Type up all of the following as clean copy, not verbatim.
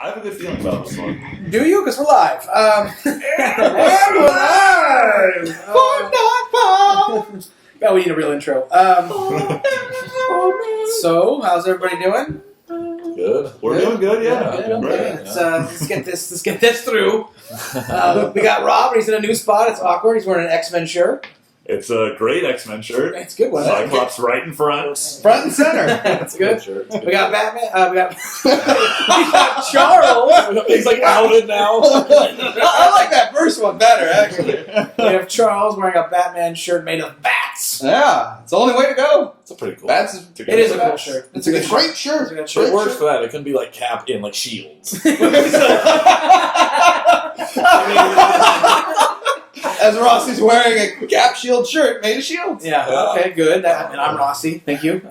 I have a good feeling about this one. Do you? Because we're live. And we're live! Oh, we need a real intro. So, how's everybody doing? Good. We're doing good, yeah. Good, okay. Let's get this through. We got Rob, and he's in a new spot. It's awkward. He's wearing an X-Men shirt. It's a great X-Men shirt. It's a good one. Cyclops right in front. Front and center. That's good. We got Batman. We got Charles. He's like outed now. I like that first one better, actually. We have Charles wearing a Batman shirt made of bats. Yeah, it's the only way to go. It's a pretty cool. Bats. It is a cool shirt. It's a great shirt. It's a good It works for that. It can be like Cap in like Shields. As Rossi's wearing a Gap Shield shirt made of shields. Yeah, okay, good. And I'm Rossi. Thank you.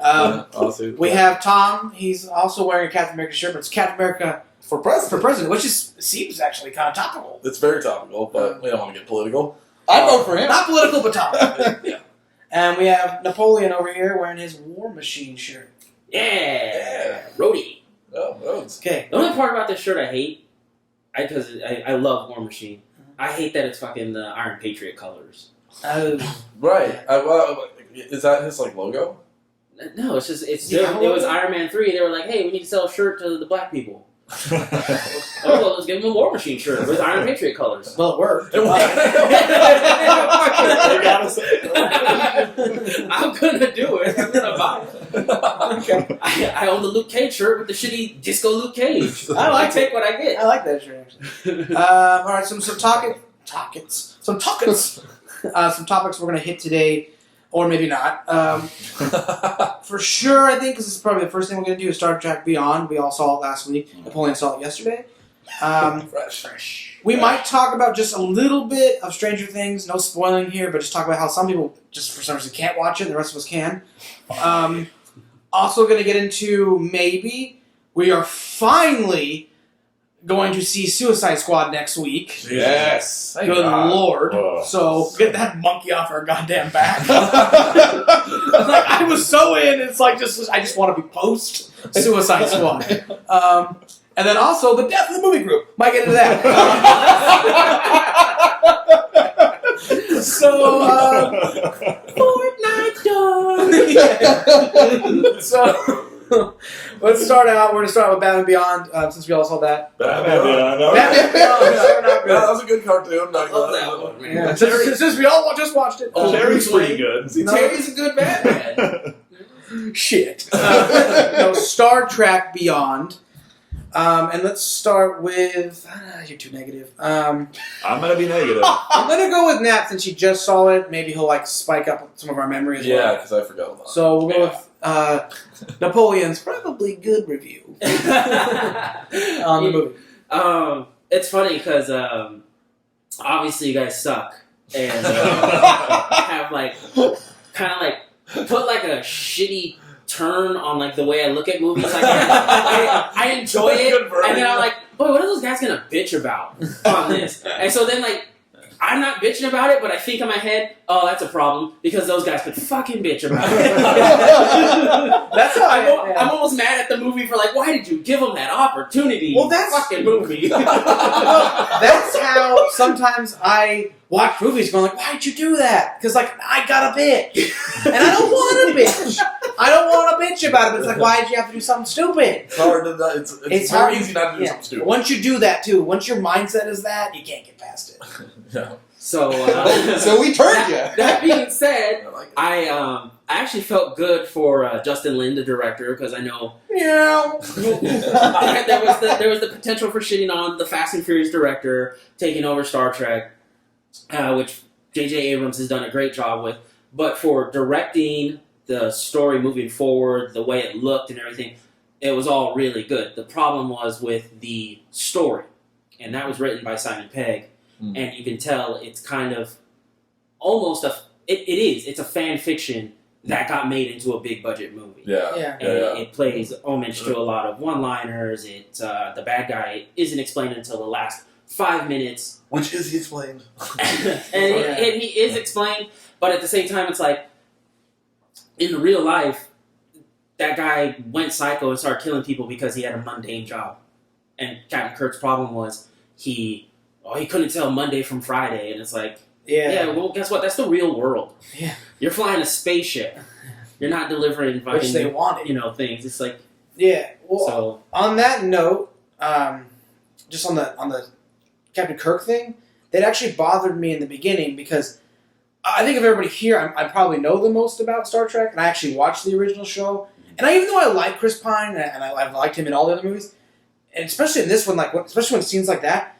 We have Tom. He's also wearing a Captain America shirt, but it's Captain America for president. which seems actually kind of topical. It's very topical, but we don't want to get political. I'd vote for him. Not political, but topical. Yeah. And we have Napoleon over here wearing his War Machine shirt. Yeah, Rhodey. Oh, roads. Okay. The only part about this shirt I hate, because I love War Machine. I hate that it's fucking the Iron Patriot colors. Right. Is that his like logo? No, it's just it Yeah, was Iron Man 3. They were like, hey, we need to sell a shirt to the black people. Oh, well, let's give them a War Machine shirt with Iron Patriot colors. Well, it worked. You gotta say it. I'm gonna do it. I'm gonna buy it. Okay. I own the Luke Cage shirt with the shitty Disco Luke Cage. I take what I get. I like that shirt, actually. All right, some topics we're going to hit today, or maybe not. For sure, I think, because this is probably the first thing we're going to do is Star Trek Beyond. We all saw it last week. Napoleon saw it yesterday. Fresh. We might talk about just a little bit of Stranger Things. No spoiling here, but just talk about how some people, just for some reason, can't watch it, and the rest of us can. Also going to get into maybe we are finally going to see Suicide Squad next week. Yes. Good Lord. Oh. So get that monkey off our goddamn back. I was so in, it's like I just want to be post Suicide Squad. And then also the death of the movie group. Might get into that. So, Fortnight done. So, let's start out. We're going to start with Batman Beyond, since we all saw that. Batman Beyond. Batman Beyond. Yeah, that was a good cartoon. I love that one, man. Yeah, since we all just watched it. Terry's pretty good. Terry's a good Batman. Shit. No, Star Trek Beyond. And let's start with... you're too negative. I'm going to be negative. I'm going to go with Nat since she just saw it. Maybe he'll spike up some of our memory as Yeah, well. because I forgot about it. So we'll go with Napoleon's probably good review on the movie. It's funny because obviously you guys suck and have kind of put like a shitty turn on like the way I look at movies. Like I enjoy it, and then I'm like, boy, what are those guys gonna bitch about on this? And so then I'm not bitching about it, but I think in my head, oh, that's a problem because those guys could fucking bitch about it. That's how I'm almost mad at the movie for why did you give them that opportunity? Well, that's fucking movie. That's how sometimes I watch movies going why'd you do that? Because I got a bitch. And I don't want to bitch. I don't want to bitch about it, but it's why'd you have to do something stupid? It's hard to it's very easy not to do something stupid. Once you do that too, once your mindset is that, you can't get past it. Yeah. So So we turned you. That being said, I like it. I actually felt good for Justin Lin, the director, because I know Yeah. there was the potential for shitting on the Fast and Furious director taking over Star Trek, which J.J. Abrams has done a great job with. But for directing the story moving forward, the way it looked and everything, it was all really good. The problem was with the story, and that was written by Simon Pegg, and you can tell it's kind of almost it's a fan fiction that got made into a big budget movie. Yeah. And it plays homage to a lot of one-liners. The bad guy isn't explained until the last 5 minutes. Which is he explained? and he is explained, but at the same time, it's in real life, that guy went psycho and started killing people because he had a mundane job. and Captain Kirk's problem was he couldn't tell Monday from Friday, and it's like, yeah, well, guess what? That's the real world. Yeah. You're flying a spaceship. You're not delivering fucking, which they wanted. Things. It's like, yeah. Well, so on that note, just on the Captain Kirk thing, that actually bothered me in the beginning because I think of everybody here, I probably know the most about Star Trek, and I actually watched the original show. And even though I like Chris Pine, and I've liked him in all the other movies, and especially in this one, especially when scenes like that,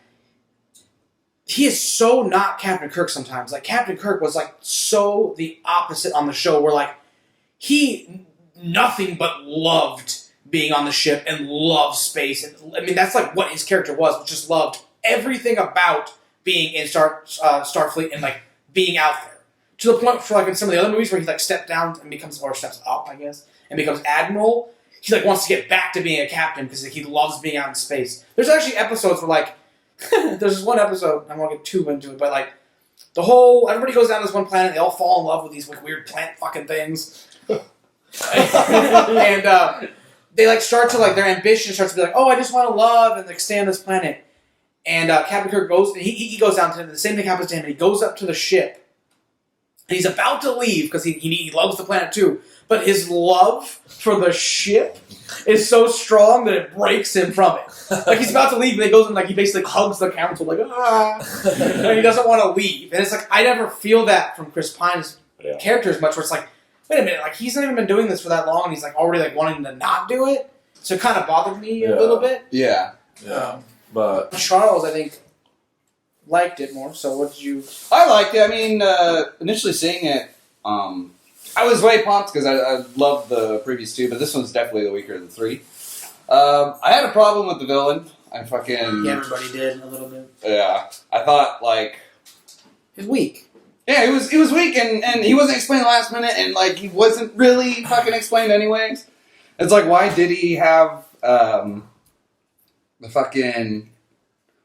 he is so not Captain Kirk sometimes. Like, Captain Kirk was, so the opposite on the show, where, he nothing but loved being on the ship and loved space. And, I mean, that's, what his character was, just loved everything about being in Starfleet and, being out there. To the point, for, in some of the other movies where he, steps down and becomes, or steps up, I guess, and becomes Admiral, he, wants to get back to being a captain because he loves being out in space. There's actually episodes where, there's this one episode, I won't get too into it, but everybody goes down to this one planet, they all fall in love with these weird plant fucking things. And they start to their ambition starts to be oh, I just want to love and stay on this planet. And Captain Kirk goes, he goes down to the same thing happens to him, and he goes up to the ship. And he's about to leave because he loves the planet too. But his love for the ship is so strong that it breaks him from it. He's about to leave, and he goes and he basically hugs the council and he doesn't want to leave. And it's I never feel that from Chris Pine's character as much. Where it's wait a minute, he's not even been doing this for that long, and he's already wanting to not do it. So it kind of bothered me a little bit. Yeah. But Charles, I think, liked it more. So what did you? I liked it. I mean, initially seeing it, I was way pumped because I loved the previous two, but this one's definitely the weaker of the three. I had a problem with the villain. I fucking Yeah, everybody did a little bit. yeah. I thought He's weak. yeah, he was weak and he wasn't explained last minute and he wasn't really fucking explained anyways. It's why did he have the fucking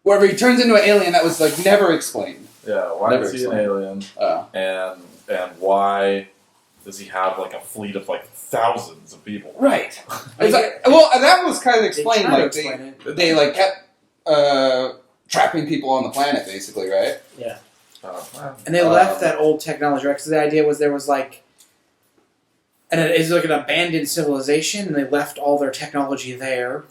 wherever he turns into an alien that was never explained. yeah, why Never is he an explained. alien? And why does he have a fleet of thousands of people? Right. It's well, that was kind of explained. They tried to explain it. They kept trapping people on the planet, basically, right? Yeah. Well, And they left that old technology, right? Because the idea was there was and it is an abandoned civilization, and they left all their technology there.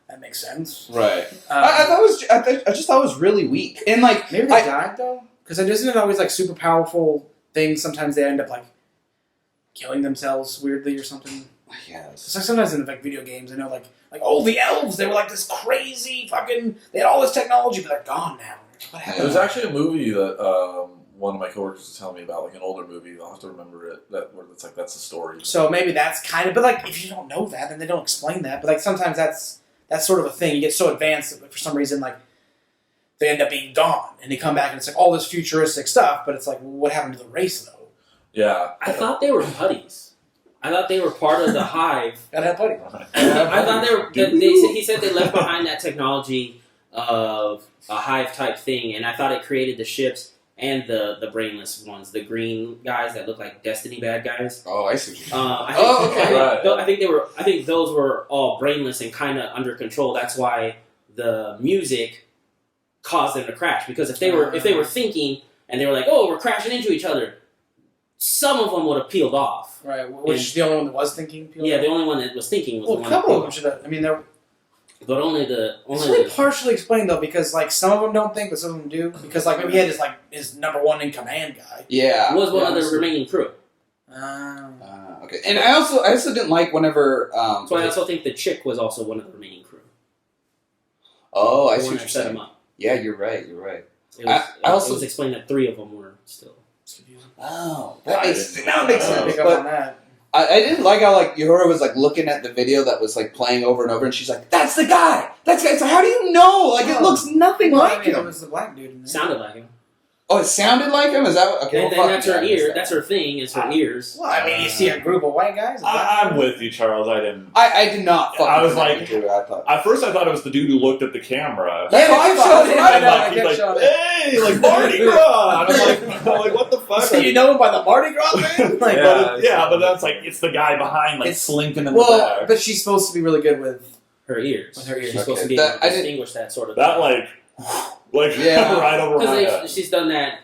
That makes sense. Right. I thought I just thought it was really weak, and maybe they died though, because isn't it always super powerful things? Sometimes they end up killing themselves weirdly or something. yes. It's sometimes in video games, I know the elves, they were this crazy fucking, they had all this technology, but they're gone now. What happened? There's actually a movie that one of my coworkers was telling me about, an older movie. I'll have to remember it. Where it's that's the story. So maybe that's kind of, but if you don't know that, then they don't explain that. But sometimes that's sort of a thing. You get so advanced that for some reason they end up being gone, and they come back and it's all this futuristic stuff. But it's what happened to the race though? Yeah, I thought they were putties. I thought they were part of the hive. Gotta have buddy. I thought they were. He said they left behind that technology of a hive type thing, and I thought it created the ships and the brainless ones, the green guys that look like Destiny bad guys. Oh, I see. I think those were all brainless and kind of under control. That's why the music caused them to crash. Because if they were thinking and they were oh, we're crashing into each other, some of them would have peeled off. Right, which the only one that was thinking. Yeah, the only one that was thinking was the one. A couple of them should have. I mean, they're. But It's only partially explained though, because some of them don't think, but some of them do. Because maybe he had his number one in command guy. Yeah. Was one of the remaining crew. Okay, and I also didn't like whenever. So I also think the chick was also one of the remaining crew. Oh, I The see one what that you're set saying. him up. Yeah, you're right. You're right. It was, I also it was explained that 3 of them were still. It's confusing. Oh, I that makes sense. Pick up on that. I didn't like how Uhura was looking at the video that was playing over and over, and she's like, "That's the guy. That's the guy." So how do you know? It looks nothing like It him. was the black dude in there. Sounded like him. Oh, it sounded like him. Is that what, okay? And well, then fuck that's her yeah, I missed ear. that. That's her thing. Is her ears. Well, I mean, you see a group of white guys. I'm with you, Charles. I didn't. I did not. Fucking I was connect with it, I thought. At first, I thought it was the dude who looked at the camera. Yeah, That's what I they kept thought. showing him. Right, I know, like, they kept He's showing like, him. hey, Mardi Gras. And I'm like, what the fuck? So you know him by the Mardi Gras thing? But that's it's the guy behind, It's- slinking in the Well, back. but she's supposed to be really good with her ears. With her ears. She's supposed to Okay. be able I to didn't- distinguish that sort of That Yeah. right over my head. because she's done that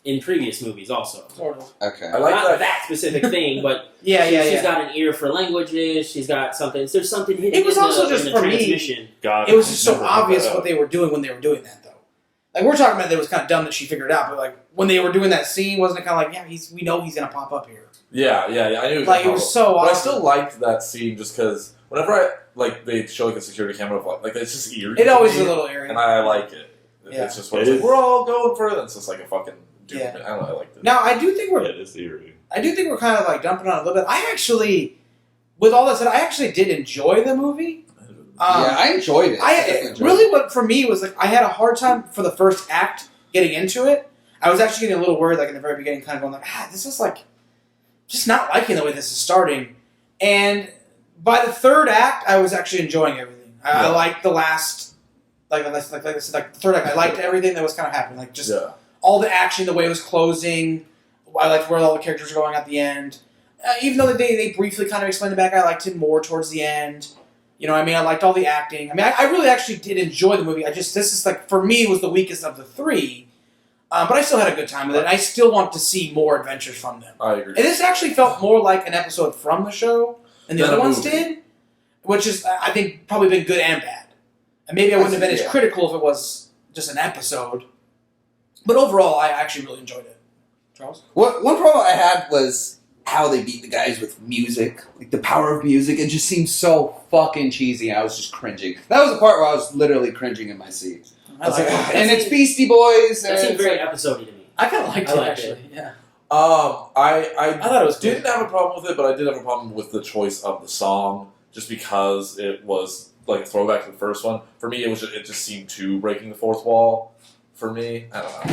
in previous movies also. Sort of. Okay. I like Not that. that specific thing, but Yeah, she's got an ear for languages. She's got something. There's something hidden. It was in also the, just in the for me- transmission. God, It was just so never picked obvious that what up. they were doing when they were doing that, though. Like, we're talking about that it was kind of dumb that she figured it out, but like when they were doing that scene, wasn't it kind of like, yeah, we know he's gonna pop up here. Yeah. I knew. Like, it was so But I obvious. still liked that scene just because whenever they show like a security camera of like it's just eerie. It always to is a me, little eerie. and I like it. Yeah. It's just what It it's like, is. we're all going for it. It's just like a fucking dude. Yeah. I don't know. I liked it. Now, I do think we're It is eerie. kind of like dumping on it a little bit. I actually, with all that said, I actually did enjoy the movie. Yeah, I enjoyed it. I really, what for me was like I had a hard time for the first act getting into it. I was actually getting a little worried, like in the very beginning, kind of going like, this is like just not liking the way this is starting. And by the third act, I was actually enjoying everything. I Yeah. liked the last, like I said, like the third act. I liked everything that was kind of happening, like just Yeah. all the action, the way it was closing. I liked where all the characters were going at the end. Even though they briefly kind of explained it back, I liked it more towards the end. You know what I mean? I liked all the acting. I mean, I really actually did enjoy the movie. This is like, for me, was the weakest of the three. But I still had a good time with it. I still want to see more adventures from them. I agree. And this actually felt more like an episode from the show than the Than other a ones movie. did. Which is, I think, probably been good and bad. And maybe I wouldn't have been as Yeah. critical if it was just an episode. But overall, I actually really enjoyed it. Charles? One problem I had was how they beat the guys with music, like the power of music. It just seemed so fucking cheesy. I was just cringing. That was the part where I was literally cringing in my seat. I like it. And it's Beastie Boys. That And seemed it's very like, episode-y to me. I kind of liked I it, liked actually. it. Yeah. I thought it was didn't have a problem with it, but I did have a problem with the choice of the song, just because it was like a throwback to the first one. For me, it just seemed too breaking the fourth wall. For me, I don't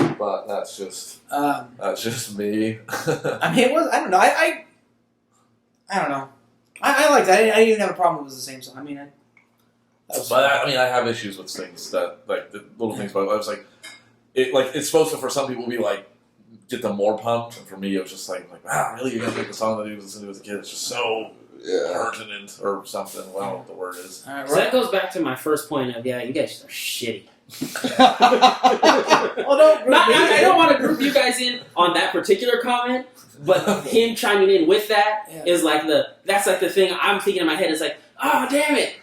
know, but that's just me. I mean, it was. I don't know. I don't know. I liked that. I didn't even have a problem. It was the same song. I mean, that was But I mean, I have issues with things that like the little things. But I was like, it's supposed to for some people be like get them more pumped, and for me, it was just like wow, really, you're gonna pick a song that you listened to as a kid? It's just so pertinent or something. Well, I don't know what the word is. all right, So that goes back to my first point of, you guys are shitty. Well, don't I don't want to group you guys in on that particular comment, but him chiming in with that is like that's like the thing I'm thinking in my head is like, oh damn it,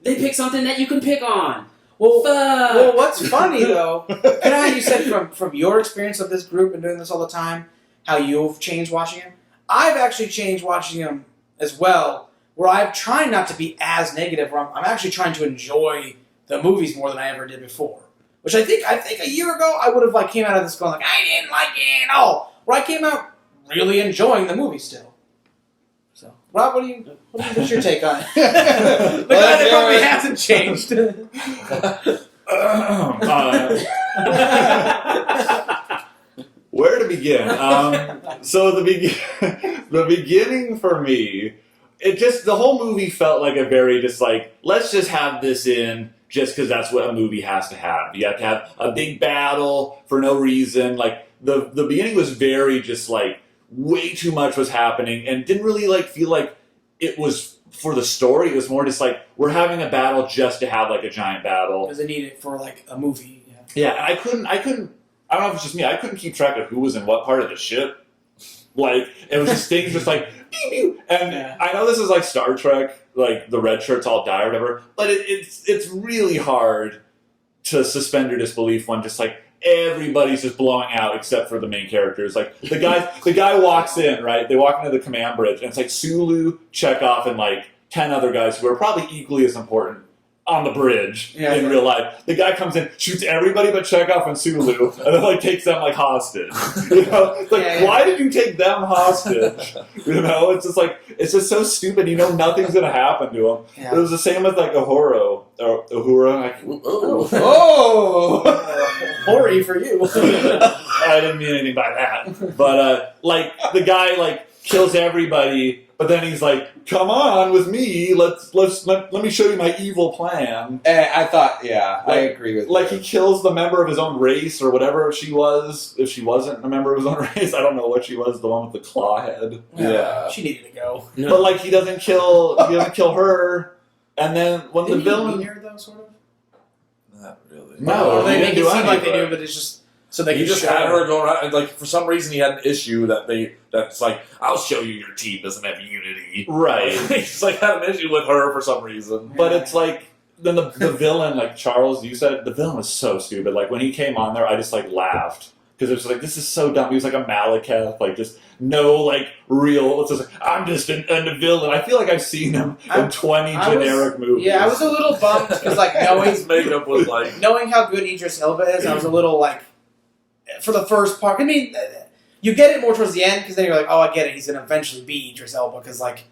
they picked something that you can pick on. Well, Fuck. well, what's funny though, you know how you said from your experience of this group and doing this all the time, how you've changed watching them. I've actually changed watching them as well, where I've tried not to be as negative. Where I'm actually trying to enjoy the movies more than I ever did before. Which I think a year ago I would have came out of this going like I didn't like it at all. Where I came out really enjoying the movie still. So, Rob, what's your take on it? The guy that probably hasn't changed. Where to begin? So the beginning for me, the whole movie felt like a very just like, let's just have this in just because that's what a movie has to have. You have to have a big battle for no reason. Like the beginning was very just like way too much was happening and didn't really feel like it was for the story. It was more just like we're having a battle just to have like a giant battle. Because they need it for a movie. Yeah. Yeah, and I couldn't. I don't know if it's just me. I couldn't keep track of who was in what part of the ship. Like it was just things just like pew, pew. And Yeah. I know this is like Star Trek, like the red shirts all die or whatever. But it's really hard to suspend your disbelief when just like everybody's just blowing out except for the main characters. Like the guy walks in, right? They walk into the command bridge, and it's like Sulu, Chekhov, and like 10 other guys who are probably equally as important on the bridge in real life. The guy comes in, shoots everybody but Chekhov and Sulu, and then takes them hostage. You know, it's like why did you take them hostage? You know, it's just so stupid. You know, nothing's gonna happen to him. Yeah. It was the same with Uhura. Oh, horry for you. I didn't mean anything by that. But the guy kills everybody, but then he's like, "Come on with me. Let me show you my evil plan." I thought, I agree with you. He kills the member of his own race or whatever she was. If she wasn't a member of his own race, I don't know what she was. The one with the claw head. Yeah. She needed to go. But he doesn't kill her. And then when Didn't the he villain, mean her, though, sort of? Not really. No, Or they he make didn't it do seem like they anything. do, but it's just so they He can just show had her going around, and like for some reason he had an issue that's like, I'll show you your team doesn't have unity. right? He just like had an issue with her for some reason. But it's like then the villain, like Charles, you said the villain was so stupid. Like when he came on there, I just like laughed because it was like this is so dumb. He was like a Malekith, like just no like real. It's just like, I'm just a villain. I feel like I've seen him in 20 generic movies. Yeah, I was a little bummed because like His makeup was like knowing how good Idris Elba is, I was a little like for the first part. I mean, you get it more towards the end because then you're like, oh, I get it. He's gonna eventually be Idris Elba because like.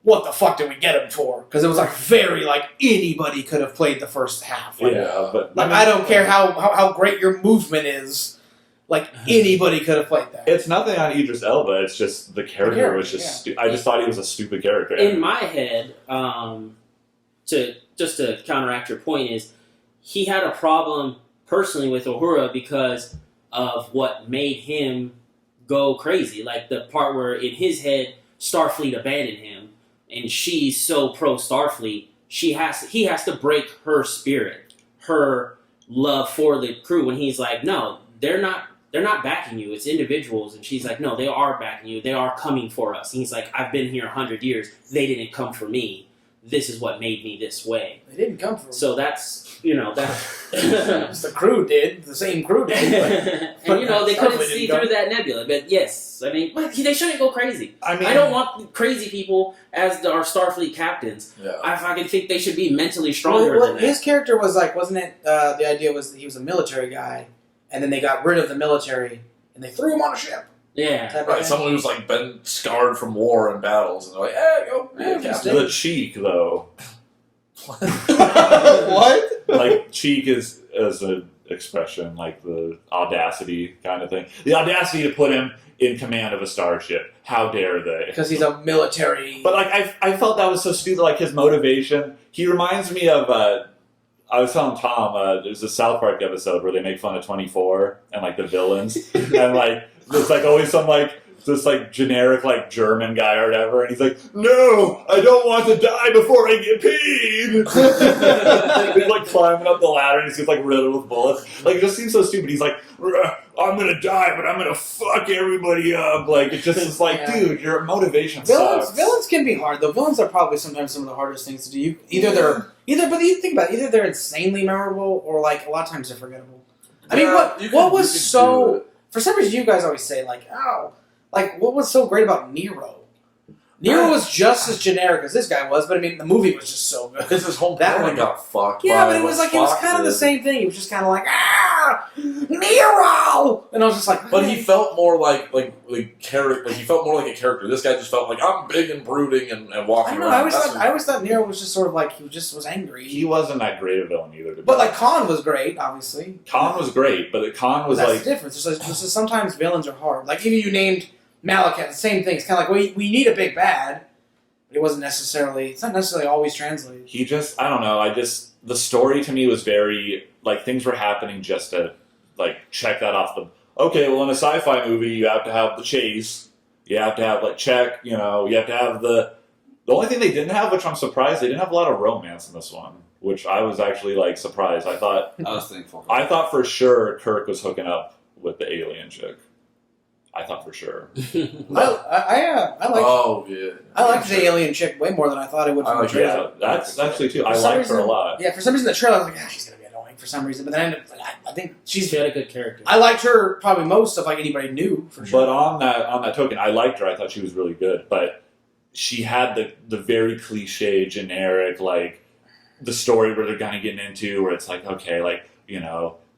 What the fuck did we get him for? Because it was like very like anybody could have played the first half. Like, Yeah, but like I don't care how great your movement is. Like anybody could have played that. it's nothing on Idris Elba. It's just the character was just. I just thought he was a stupid character. In my head, to counteract your point is he had a problem personally with Uhura because of what made him go crazy. Like the part where in his head Starfleet abandoned him, and she's so pro Starfleet, he has to break her spirit, her love for the crew. When he's like, no, they're not backing you. It's individuals, and she's like, no, they are backing you. They are coming for us. And he's like, I've been here 100 years. They didn't come for me. This is what made me this way. They didn't come from. So that's the crew did. The same crew did. and they couldn't Starfleet see didn't through that nebula. But yes, I mean, they shouldn't go crazy. I mean, I don't want crazy people as our Starfleet captains. yeah. I fucking think they should be mentally stronger than that. His character was like, wasn't it? The idea was that he was a military guy, and then they got rid of the military and they threw him on a ship. Yeah. Type of Right, thing. someone who's like been scarred from war and battles, and they're like, "Hey, go, Yeah, be a just captain." the cheek though. What? Like cheek is as an expression, like the audacity kind of thing. The audacity to put him in command of a starship. How dare they? Because he's a military. But like I felt that was so stupid. Like his motivation. He reminds me of. I was telling Tom. There's a South Park episode where they make fun of 24 and like the villains, and like there's like always some like. This like generic like German guy or whatever, and he's like, "No, I don't want to die before I get paid." He's like climbing up the ladder, and he's just like riddled with bullets. Like it just seems so stupid. He's like, "I'm gonna die, but I'm gonna fuck everybody up." Like it just is like, Yeah. dude, your motivation Villains, sucks. villains can be hard. The villains are probably sometimes some of the hardest things to do. But you think about it, either they're insanely memorable or like a lot of times they're forgettable. I mean, what was so for some reason you guys always say like, oh, like what was so great about Nero? Nero was just as generic as this guy was, but I mean the movie was just so good. His whole That planet one- got fucked. Yeah, by but it was what like it was Spock kind of the did. same thing. He was just kind of like Nero, and I was just like, But he felt more like character. Like he felt more like a character. This guy just felt like I'm big and brooding and I walking don't know. around. I always thought Nero was just sort of like he just was angry. He wasn't that great a villain either. To be But like honest. Khan was great, obviously. Khan was great, but Khan was That's like the difference. It's just sometimes villains are hard. Like even you named Malekith, the same thing. It's kind of like we need a big bad. But it wasn't necessarily. It's not necessarily always translated. he just I don't know. The story to me was very like things were happening just to like check that off the. Okay, well in a sci-fi movie you have to have the chase. You have to have like check. You have to have the. The only thing they didn't have, which I'm surprised, they didn't have a lot of romance in this one, which I was actually like surprised. I thought thankful. I thought for sure Kirk was hooking up with the alien chick. I thought for sure. I like. Oh yeah. I liked the alien chick way more than I thought I would. I From the like trailer. Yeah, that's actually too. I For some liked her a reason- lot. Yeah, for some reason the trailer I was like, she's gonna be annoying for some reason. But then I think She she's. had a good character. I liked her probably most of like anybody knew for sure. But on that token, I liked her. I thought she was really good. But she had the very cliche, generic, like the story where they're kind of getting into where it's like, okay, like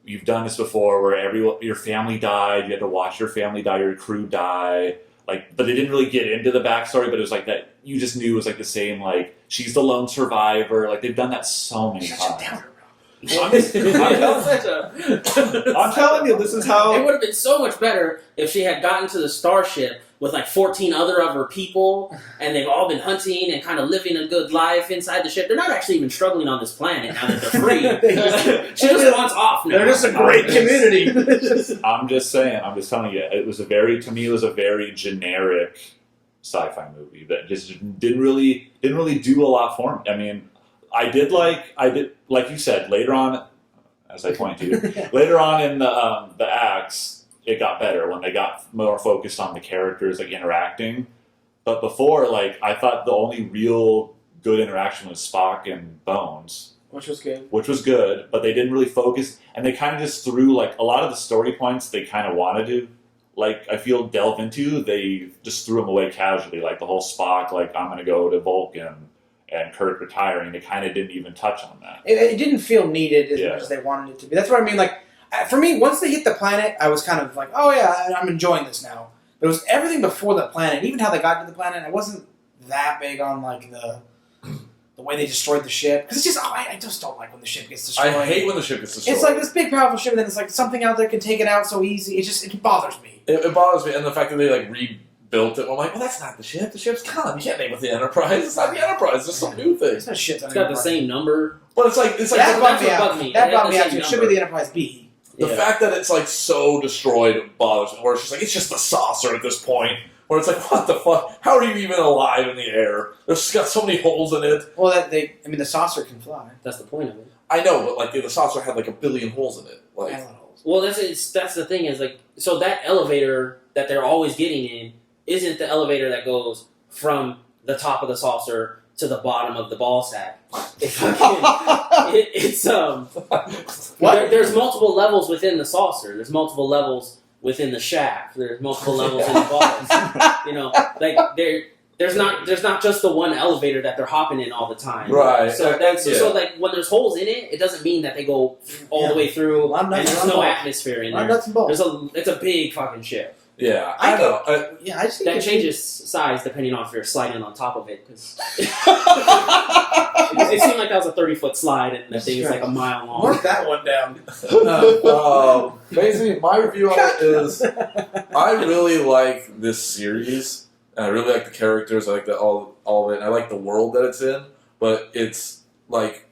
you've done this before, where your family died, you had to watch your family die, your crew die. Like, but they didn't really get into the backstory. But it was like that. You just knew it was like the same. Like she's the lone survivor. Like they've done that so many Such a times. downer. I'm telling you, this is how. It would have been so much better if she had gotten to the starship with like 14 other of her people, and they've all been hunting and kind of living a good life inside the ship. They're not actually even struggling on this planet now that they're free. She just wants off now. They're just a great community. I'm just saying. I'm just telling you. It was a very generic sci-fi movie that just didn't really do a lot for me. I mean, I did like you said later on, as I pointed to you, later on in the acts, it got better when they got more focused on the characters like interacting. But before, like I thought the only real good interaction was Spock and Bones, Which was good. but they didn't really focus, and they kind of just threw like a lot of the story points they kind of wanted to. Like, I feel delve into, they just threw them away casually. Like, the whole Spock, like, I'm going to go to Vulcan, and Kirk retiring, they kind of didn't even touch on that. It didn't feel needed as much as they wanted it to be. That's what I mean. Like, for me, once they hit the planet, I was kind of like, oh yeah, I'm enjoying this now. But it was everything before the planet, even how they got to the planet. I wasn't that big on, like, the way they destroyed the ship. Because it's just, I just don't like when the ship gets destroyed. I hate when the ship gets destroyed. It's like this big, powerful ship, and then it's like something out there can take it out so easy. It bothers me. It bothers me, and the fact that they like rebuilt it. I'm like, well, that's not the ship. The ship's gone. You can't name it the Enterprise. It's not the Enterprise. It's some new thing. It's not shit. It's got the same number. But it's like That bugged me what out. bugged me. That It had bugged me the out. same It should be number. the Enterprise B. the Yeah. fact that it's like so destroyed bothers me. Where it's just like it's just the saucer at this point. Where it's like, what the fuck? How are you even alive in the air? There's got so many holes in it. Well, the saucer can fly. That's the point of it. I know, but like the saucer had like 1 billion holes in it. Like, I don't know. Well, that's the thing is like, so that elevator that they're always getting in isn't the elevator that goes from the top of the saucer to the bottom of the ball sack. It's there's multiple levels within the saucer. There's multiple levels within the shaft. There's multiple levels in the balls. You know, like there's not just the one elevator that they're hopping in all the time. Right. So so like when there's holes in it, it doesn't mean that they go all the way through and there's no atmosphere in there. It's a big fucking ship. yeah, I know. I just think That changes size depending on if you're sliding on top of it. Cause it seemed like that was a 30-foot slide and that thing is like a mile long. Mark that one down. Basically, my review on it is I really like this series. And I really like the characters. I like all of it. And I like the world that it's in. But it's like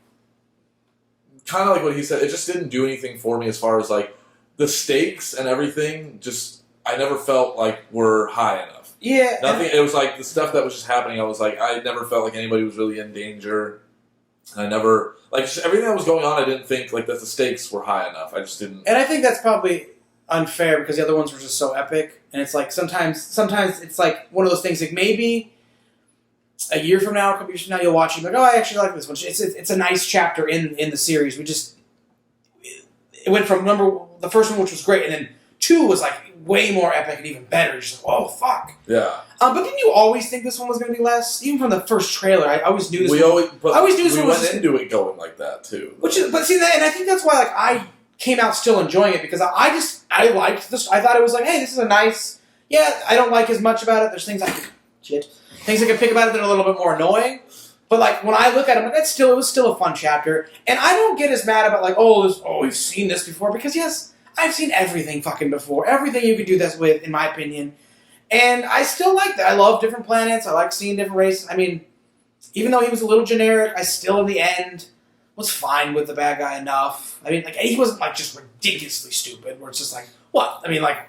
kind of like what he said. It just didn't do anything for me as far as like the stakes and everything. Just I never felt like were high enough. Yeah. Nothing. It was like the stuff that was just happening. I was like, I never felt like anybody was really in danger. I never like just everything that was going on. I didn't think like that the stakes were high enough. I just didn't. And I think that's probably unfair because the other ones were just so epic. And it's like sometimes it's like one of those things like maybe a year from now, a couple years from now, you'll watch it and be like, oh, I actually like this one. It's a nice chapter in the series. It went from the first one, which was great, and then 2 was like way more epic and even better. You're just like, oh fuck. Yeah. But didn't you always think this one was going to be less? Even from the first trailer, I always knew this. We always one was went into it going like that too. But see that, and I think that's why like I came out still enjoying it because I liked this. I thought it was like, hey, this is a nice. Yeah, I don't like as much about it. There's things I can pick about it that are a little bit more annoying. But like when I look at it, I'm like, it was still a fun chapter, and I don't get as mad about like, we've seen this before because yes, I've seen everything fucking before. Everything you could do this with, in my opinion. And I still like that. I love different planets. I like seeing different races. I mean, even though he was a little generic, I still, in the end, was fine with the bad guy enough. I mean, like, he wasn't, like, just ridiculously stupid, where it's just like, what? I mean, like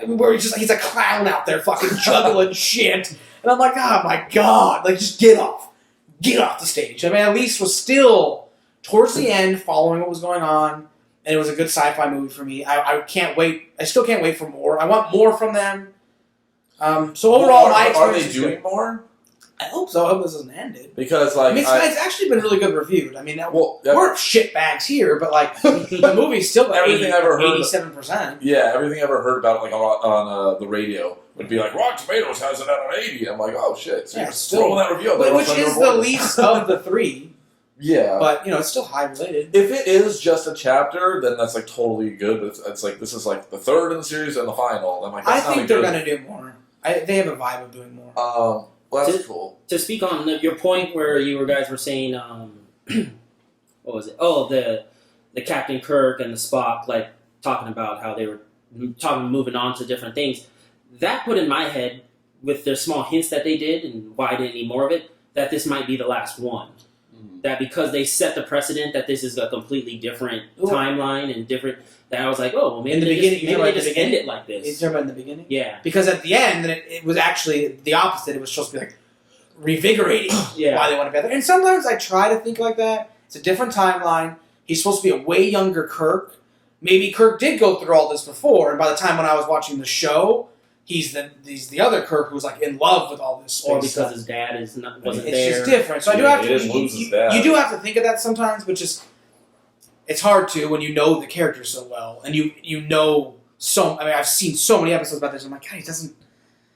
where he's a clown out there fucking juggling shit. And I'm like, oh my god, like, just get off. Get off the stage. I mean, at least was still, towards the end, following what was going on. And it was a good sci-fi movie for me. I can't wait. I still can't wait for more. I want more from them. So overall, my experience are they is doing good. more? I hope so. I hope this isn't ended. Because like it's actually been really good reviewed. I mean, we're shitbags here, but like the movie's still got everything I ever heard 87%. Yeah, everything I ever heard about it, like on the radio would be like Rotten Tomatoes has it at an 80. I'm like, oh shit! So Yeah, you're still throwing that review, which is the least of the 3. Yeah, but it's still high related. If it is just a chapter, then that's like totally good. But it's like this is like the 3rd in the series and the final. I'm like, I think they're gonna do more. They have a vibe of doing more. Well, that's cool. To speak on your point where you guys were saying, what was it? Oh, the Captain Kirk and the Spock, like talking about how they were moving on to different things. That put in my head, with the small hints that they did and why I didn't need more of it, that this might be the last one. Mm-hmm. That because they set the precedent that this is a completely different timeline and different. That I was like, oh, well, maybe they just end it like this. You're talking about in the beginning? Yeah. Because at the end, it was actually the opposite. It was supposed to be like, revigorating why they want to be there. And sometimes I try to think like that. It's a different timeline. He's supposed to be a way younger Kirk. Maybe Kirk did go through all this before, and by the time when I was watching the show, he's the other Kirk who's like in love with all this space Or because stuff. his dad wasn't It's there. just different. So I do Yeah, have he to. didn't lose his dad. You do have to think of that sometimes, but just it's hard to when you know the character so well and you know so. I mean, I've seen so many episodes about this. I'm like, God, he doesn't.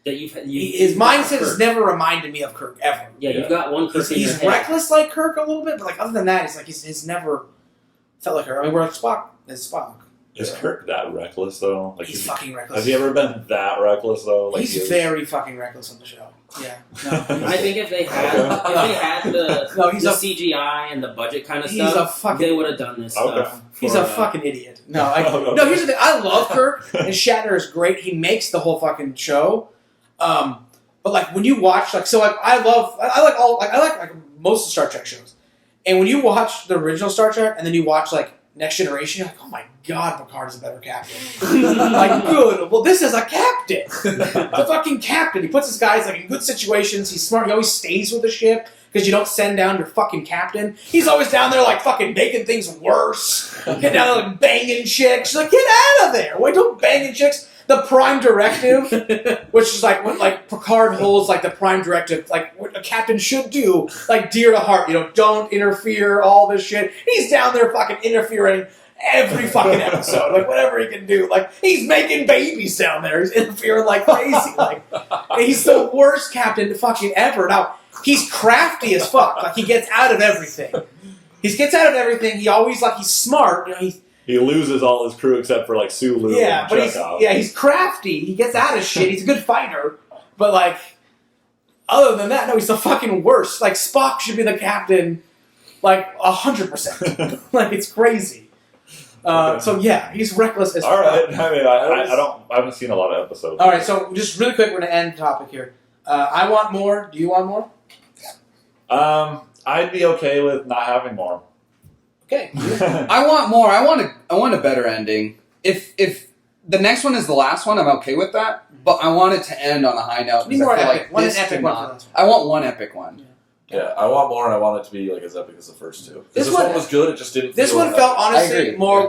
That His mindset has never reminded me of Kirk ever. Yeah, you've got one Kirk in your He's head. reckless like Kirk a little bit, but like other than that, he's never felt like Kirk. I mean, where Spock is Spock. Is Kirk that reckless though? Like, He's fucking reckless. has he ever been that reckless though? Like, He's very fucking reckless on the show. Yeah. No, I think if they had the he's the a CGI and the budget kind of he's a stuff, fucking they would have done this Okay. stuff. he's for, a fucking idiot. No, Okay. no. Here's the thing. I love Kirk, and Shatner is great. He makes the whole fucking show. But like when you watch, like, so like I like most of Star Trek shows, and when you watch the original Star Trek and then you watch like Next Generation, you're like, oh my god, Picard is a better captain. Like, good. Well, this is a captain. The fucking captain. He puts his guys like in good situations. He's smart. He always stays with the ship because you don't send down your fucking captain. He's always down there like fucking making things worse. Getting down there like banging chicks. She's like, get out of there. Wait, don't banging chicks. The prime directive, which is like what like Picard holds like the prime directive, like what a captain should do, like dear to heart. You know, don't interfere, all this shit. He's down there fucking interfering every fucking episode, like whatever he can do. Like he's making babies down there. He's interfering like crazy. Like he's the worst captain fucking ever. Now he's crafty as fuck. Like he gets out of everything. He always like he's smart. You know, He loses all his crew except for like Sulu yeah, and but Chekhov. he's crafty. He gets out of shit. He's a good fighter. But like, other than that, no, he's the fucking worst. Like Spock should be the captain, like 100%. Like it's crazy. So yeah, he's reckless as All fuck. right. I mean, I haven't seen a lot of episodes. All right, so just really quick, we're gonna end the topic here. I want more. Do you want more? I'd be okay with not having more. Okay. I want more. I want a better ending. If the next one is the last one, I'm okay with that. But I want it to end on a high note. Need because more I feel epic. like One this epic one for cannot- this one. I want one epic one. Yeah, I want more, and I want it to be like as epic as the first two. This This one- one was good. It just didn't. This feel one epic. felt I honestly agree. more Yeah.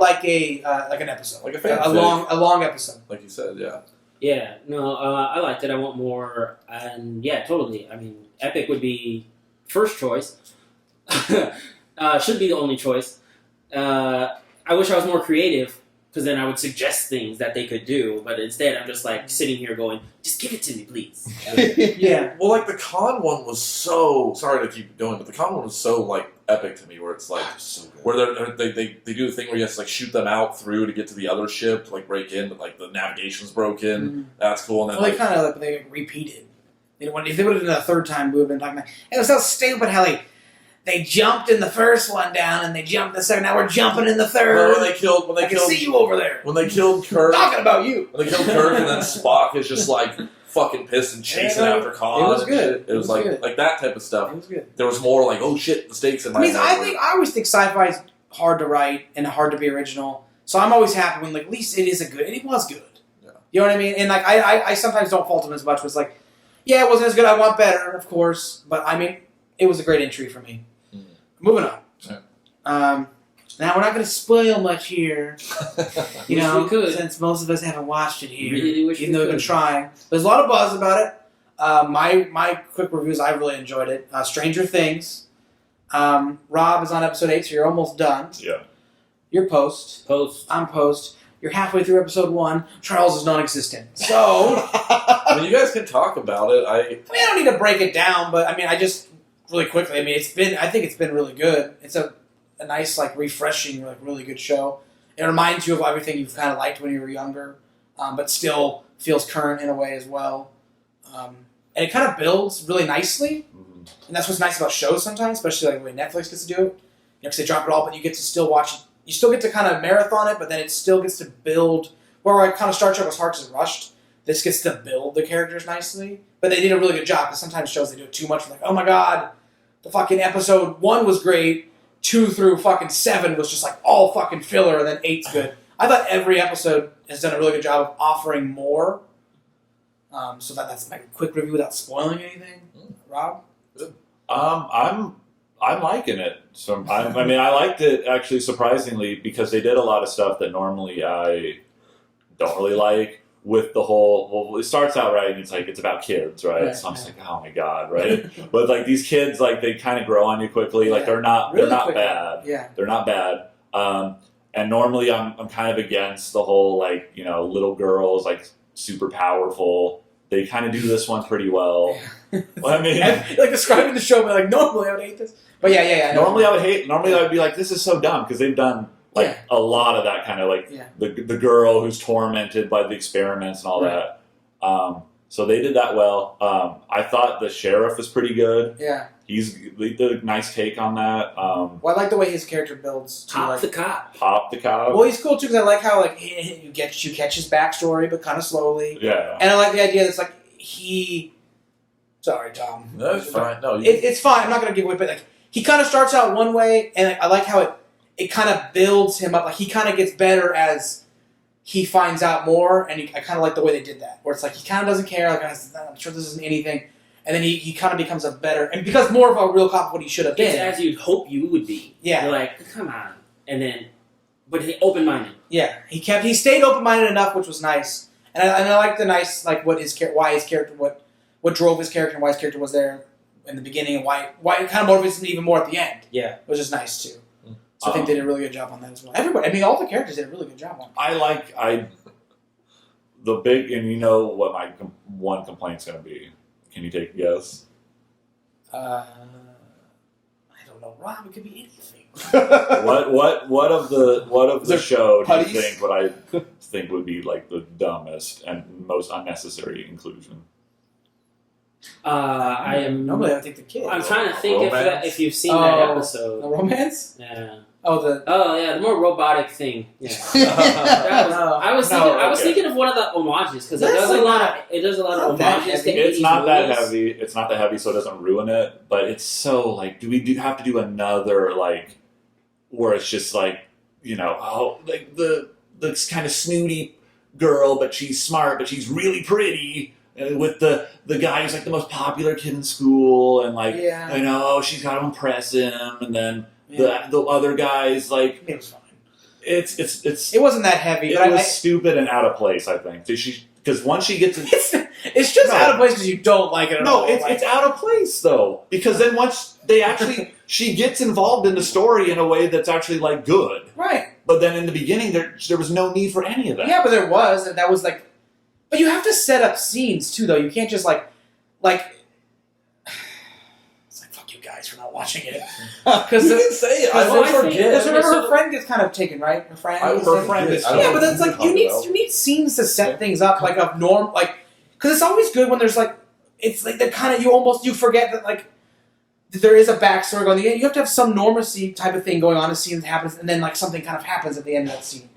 like an episode, Like a a fanfic. long episode. like you said. Yeah. Yeah, no, I liked it. I want more, and yeah, totally. I mean, epic would be first choice. Should be the only choice. I wish I was more creative, because then I would suggest things that they could do. But instead, I'm just like sitting here going, "Just give it to me, please." Yeah. Well, like the con one was so. Sorry to keep going, but the con one was so like epic to me, where it's like So good. where they do the thing where you have to like shoot them out through to get to the other ship, to, like break in, but like the navigation's broken. Mm-hmm. That's cool. And then Well, like, they kind of they repeated. If they would have done it a third time, we would have been talking about it was so stupid how they jumped in the first one down and they jumped in the second. Now we're jumping in the third. when they killed I can see you over there. when they killed Kirk. Talking about you. When they killed Kirk, and then Spock is just like fucking pissed and chasing Yeah, after Khan. it was and good. shit. It was like good. like that type of stuff. It was good. There was more like, oh shit, the stakes in my I mean, head. I always think sci-fi is hard to write and hard to be original. So I'm always happy when like at least it is a good, and it was good. Yeah. You know what I mean? And like I sometimes don't fault him as much. But it's like, yeah, it wasn't as good. I want better, of course. But I mean, it was a great entry for me. Mm. Moving on. Yeah. Now we're not going to spoil much here, you Wish know, we could. since most of us haven't watched it here. Really wish even we though we've been could. trying. There's a lot of buzz about it. My quick reviews, I really enjoyed it. Stranger Things. Rob is on episode 8, so you're almost done. Yeah. You're post. Post. I'm post. You're halfway through episode 1. Charles is non-existent. So, I mean, you guys can talk about it. I mean, I don't need to break it down, but I mean, I just really quickly. I mean, I think it's been really good. It's a nice, like, refreshing, like, really good show. It reminds you of everything you've kind of liked when you were younger, but still feels current in a way as well. And it kind of builds really nicely, and that's what's nice about shows sometimes, especially like the way Netflix gets to do it. You know, because they drop it all, but you get to still watch it. You still get to kind of marathon it, but then it still gets to build. Where like kind of Star Trek was hard and rushed, this gets to build the characters nicely. But they did a really good job, because sometimes shows they do it too much. Like, oh my god, the fucking episode 1 was great, 2 through fucking 7 was just like all fucking filler, and then 8's good. I thought every episode has done a really good job of offering more. So that's my quick review without spoiling anything. Rob? I'm liking it. So I mean, I liked it actually surprisingly because they did a lot of stuff that normally I don't really like. With the whole, well, it starts out right, and it's like it's about kids, right? Right, So I'm just like, oh my god, right? But like these kids, like they kind of grow on you quickly. Like Yeah, they're not really bad. quickly. Yeah. They're not bad. And normally I'm kind of against the whole like little girls like super powerful. They kind of do this one pretty well. I mean, like describing the show, but like normally I would hate this. But yeah. Normally I would be like, this is so dumb because they've done like a lot of that kind of like the girl who's tormented by the experiments and all that. So they did that well. I thought the sheriff was pretty good. Yeah. They did a nice take on that. Well, I like the way his character builds. Too, Hop the cop. Hop the cop. Well, he's cool too because I like how like you catch his backstory, but kind of slowly. Yeah. And I like the idea that's like he. Sorry, Tom. No, it's fine. No, It's fine. I'm not gonna give away, but like he kind of starts out one way, and like, I like how it kind of builds him up. Like he kind of gets better as he finds out more, and I kind of like the way they did that, where it's like he kind of doesn't care. Like I'm sure this isn't anything, and then he kind of becomes a better and becomes more of a real cop of what he should have It's been. as you'd hope you would be. Yeah. You're like, come on, and then, but he open-minded. Yeah, he stayed open minded enough, which was nice, and I like the nice like why his character what drove his character and why his character was there in the beginning and why it kind of motivates him even more at the end. Yeah, which is nice too. So I think they did a really good job on that as well. Everybody, I mean, all the characters did a really good job on it. The big, and you know what my one complaint's going to be. Can you take a guess? I don't know, Rob. It could be anything. What of the show do you putties? think what I think would be like the dumbest and most unnecessary inclusion? I am. Normally, I would think the kids. I'm trying to think Romance? if you've seen that the episode. romance. Yeah. Oh, yeah, the more robotic thing. Yeah. I was thinking of one of the homages because it That's does a like lot. It does a lot of not that homages to heavy. It's 80s not that movies. heavy. It's not that heavy, so it doesn't ruin it. But it's so like, do we have to do another like, where it's just like, like this kind of snooty girl, but she's smart, but she's really pretty. With the guy who's like the most popular kid in school, and like she's got to impress him, and then the other guys like it was fine. It's It wasn't that heavy, it but was stupid and out of place. I think because once she gets it's just out of place because you don't like it at all. it's out of place though, because then once they actually she gets involved in the story in a way that's actually like good, right. but then in the beginning there was no need for any of that. Yeah, but there was, and that was like. But you have to set up scenes too, though. You can't just like. It's like fuck you guys for not watching it. Because you didn't say it. I won't forget. Because remember, her friend gets kind of taken, right? Her friend. Her friend is. Yeah, but that's like you need scenes to set things up, like of norm, like because it's always good when there's like it's like they're kind of you forget that like that there is a backstory going. You have to have some normacy type of thing going on. A scene that happens, and then like something kind of happens at the end of that scene.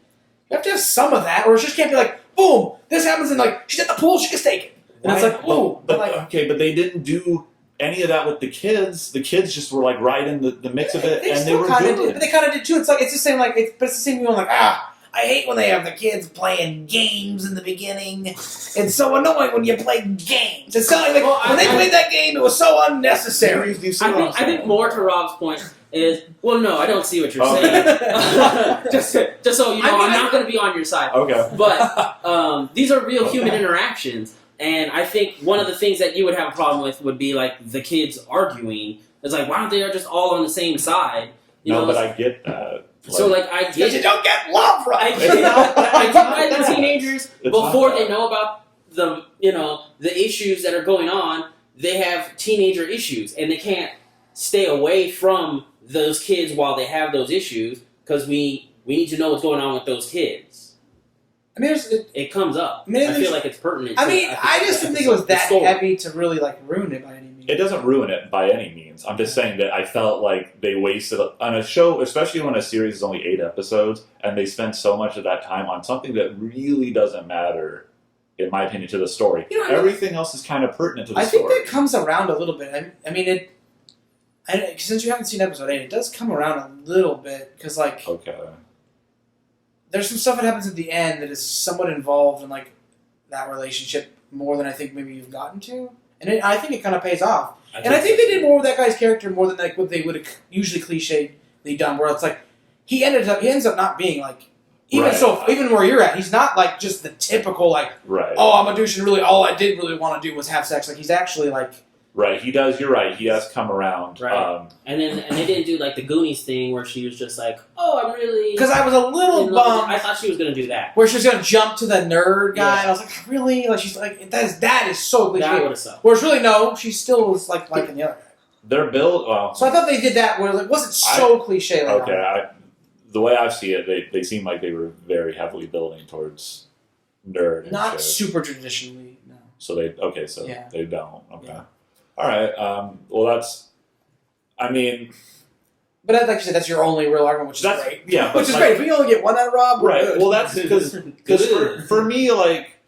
You have to have some of that, or it just can't be like. Boom! This happens, and like she's at the pool, she gets taken, and it's like, boom. But like, but they didn't do any of that with the kids. The kids just were like right in the mix of it, and they were good. But they kind of did too. It's like it's the same. But it's the same. You're like, I hate when they have the kids playing games in the beginning. It's so annoying when you play games. It's kind of like when they played that game, it was so unnecessary. I think more to Rob's point is no, I don't see what you're saying. just so you know, I'm not going to be on your side. Okay, but these are real human interactions, and I think one of the things that you would have a problem with would be like the kids arguing. It's like, why don't they just all on the same side? But I get that. So I get you don't get love right. I get why the teenagers before they know about the the issues that are going on, they have teenager issues, and they can't stay away from those kids while they have those issues because we need to know what's going on with those kids. I mean, it comes up. I feel like it's pertinent. I just didn't think it was that heavy to really like ruin it by any means. It doesn't ruin it by any means. I'm just saying that I felt like they wasted on a show, especially when a series is only 8 episodes, and they spend so much of that time on something that really doesn't matter, in my opinion, to the story. Everything else is kind of pertinent to the story. I think that comes around a little bit. I mean, since you haven't seen episode 8, it does come around a little bit because there's some stuff that happens at the end that is somewhat involved in like that relationship more than I think maybe you've gotten to. and I think it kind of pays off. And I think they did more with that guy's character more than like what they would have usually clichédly done. Where it's like he ends up not being like even where you're at, he's not like just the typical like oh I'm a douche and really all I did really want to do was have sex. Like he's actually like he does. You're right. He has come around. Right. And they didn't do like the Goonies thing where she was just like I'm really because I was a little bummed. I thought she was gonna do that where she was gonna jump to the nerd guy. And I was like really like she's like that is so cliche. That would have sucked. Whereas really no, she still was like liking the other guy. Their build. So I thought they did that where it wasn't so cliche. Like the way I see it, they seem like they were very heavily building towards nerd. And not shit. super traditionally. No. So they they don't. Okay. Yeah. All right. Well, that's. I mean. But like you said, that's your only real argument, which is great. Yeah, which is great. If we only get one out of Rob, we're good. Well, that's because for me, like,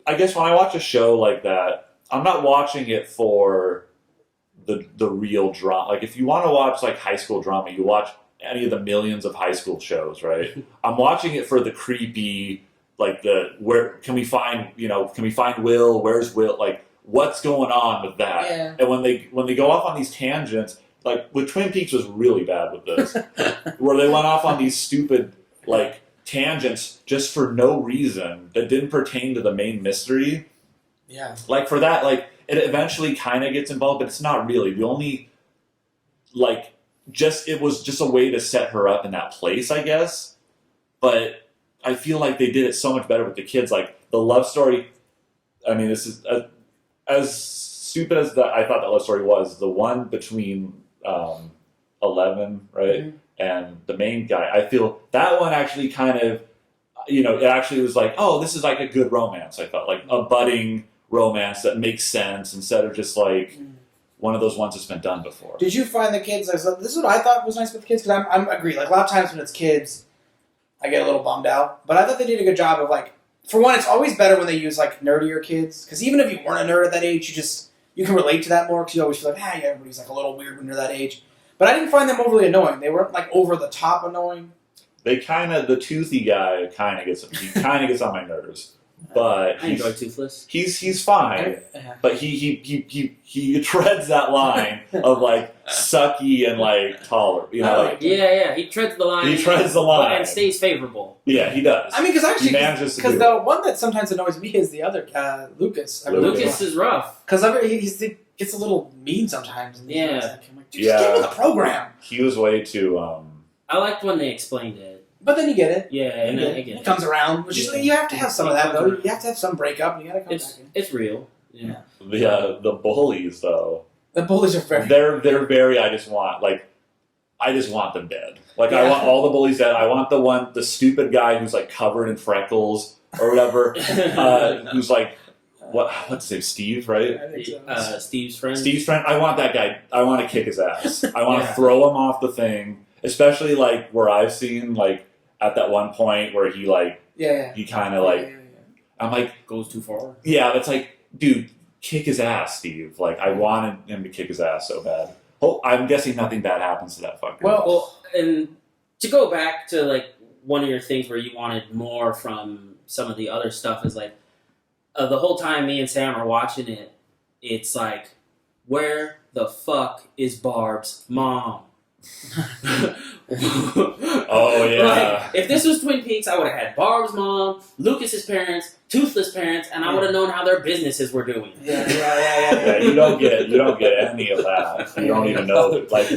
I guess when I watch a show like that, I'm not watching it for the real drama. Like, if you want to watch like high school drama, you watch any of the millions of high school shows, right? I'm watching it for the creepy, like where can we find Will? Where's Will? Like, what's going on with that? Yeah. And when they go off on these tangents, like with Twin Peaks was really bad with this, where they went off on these stupid like tangents just for no reason that didn't pertain to the main mystery. Yeah. Like for that, like it eventually kind of gets involved, but it's not really. The only like it was just a way to set her up in that place, I guess. But I feel like they did it so much better with the kids. Like the love story. I mean, this is as stupid as I thought that love story was. The one between 11, right, and the main guy. I feel that one actually kind of, it actually was like, oh, this is like a good romance. I felt like a budding romance that makes sense instead of just like one of those ones that's been done before. Did you find the kids? This is what I thought was nice with the kids because I'm agree. Like a lot of times when it's kids, I get a little bummed out. But I thought they did a good job of like, for one, it's always better when they use like nerdier kids because even if you weren't a nerd at that age, you can relate to that more because you always feel like, yeah, everybody's like a little weird when you're that age. But I didn't find them overly annoying. They weren't like over the top annoying. They the toothy guy kind of gets on my nerves. But I enjoy Toothless. He's fine, but he treads that line of like sucky and like taller. He treads the line. He treads the line and stays favorable. Yeah, he does. I mean, because the one that sometimes annoys me is the other Lucas. Lucas is rough because he gets a little mean sometimes. I'm like, dude, just get with the program. He was way too. I liked when they explained it. But then you get it. Yeah, and then again, it comes around. Which is, you have to have some of that, though. You have to have some breakup. You got to come back in. It's real. Yeah. The bullies, though. The bullies are very. They're very. I just want them dead. Like I want all the bullies dead. I want the stupid guy who's like covered in freckles or whatever. Who's like what's his name? Steve, right? I think so. Steve's friend. Steve's friend. I want that guy. I want to kick his ass. I want to throw him off the thing. Especially like where I've seen like. At that one point where he like he kind of like I'm like goes too far. Yeah, it's like, dude, kick his ass, Steve. Like I wanted him to kick his ass so bad. Oh, I'm guessing nothing bad happens to that fucker. Well, and to go back to like one of your things where you wanted more from some of the other stuff is like the whole time me and Sam are watching it, it's like, where the fuck is Barb's mom? Oh yeah. Like, if this was Twin Peaks, I would have had Barb's mom, Lucas's parents, Toothless parents, and I would have known how their businesses were doing. Yeah. You don't get any of that. You don't even know. Like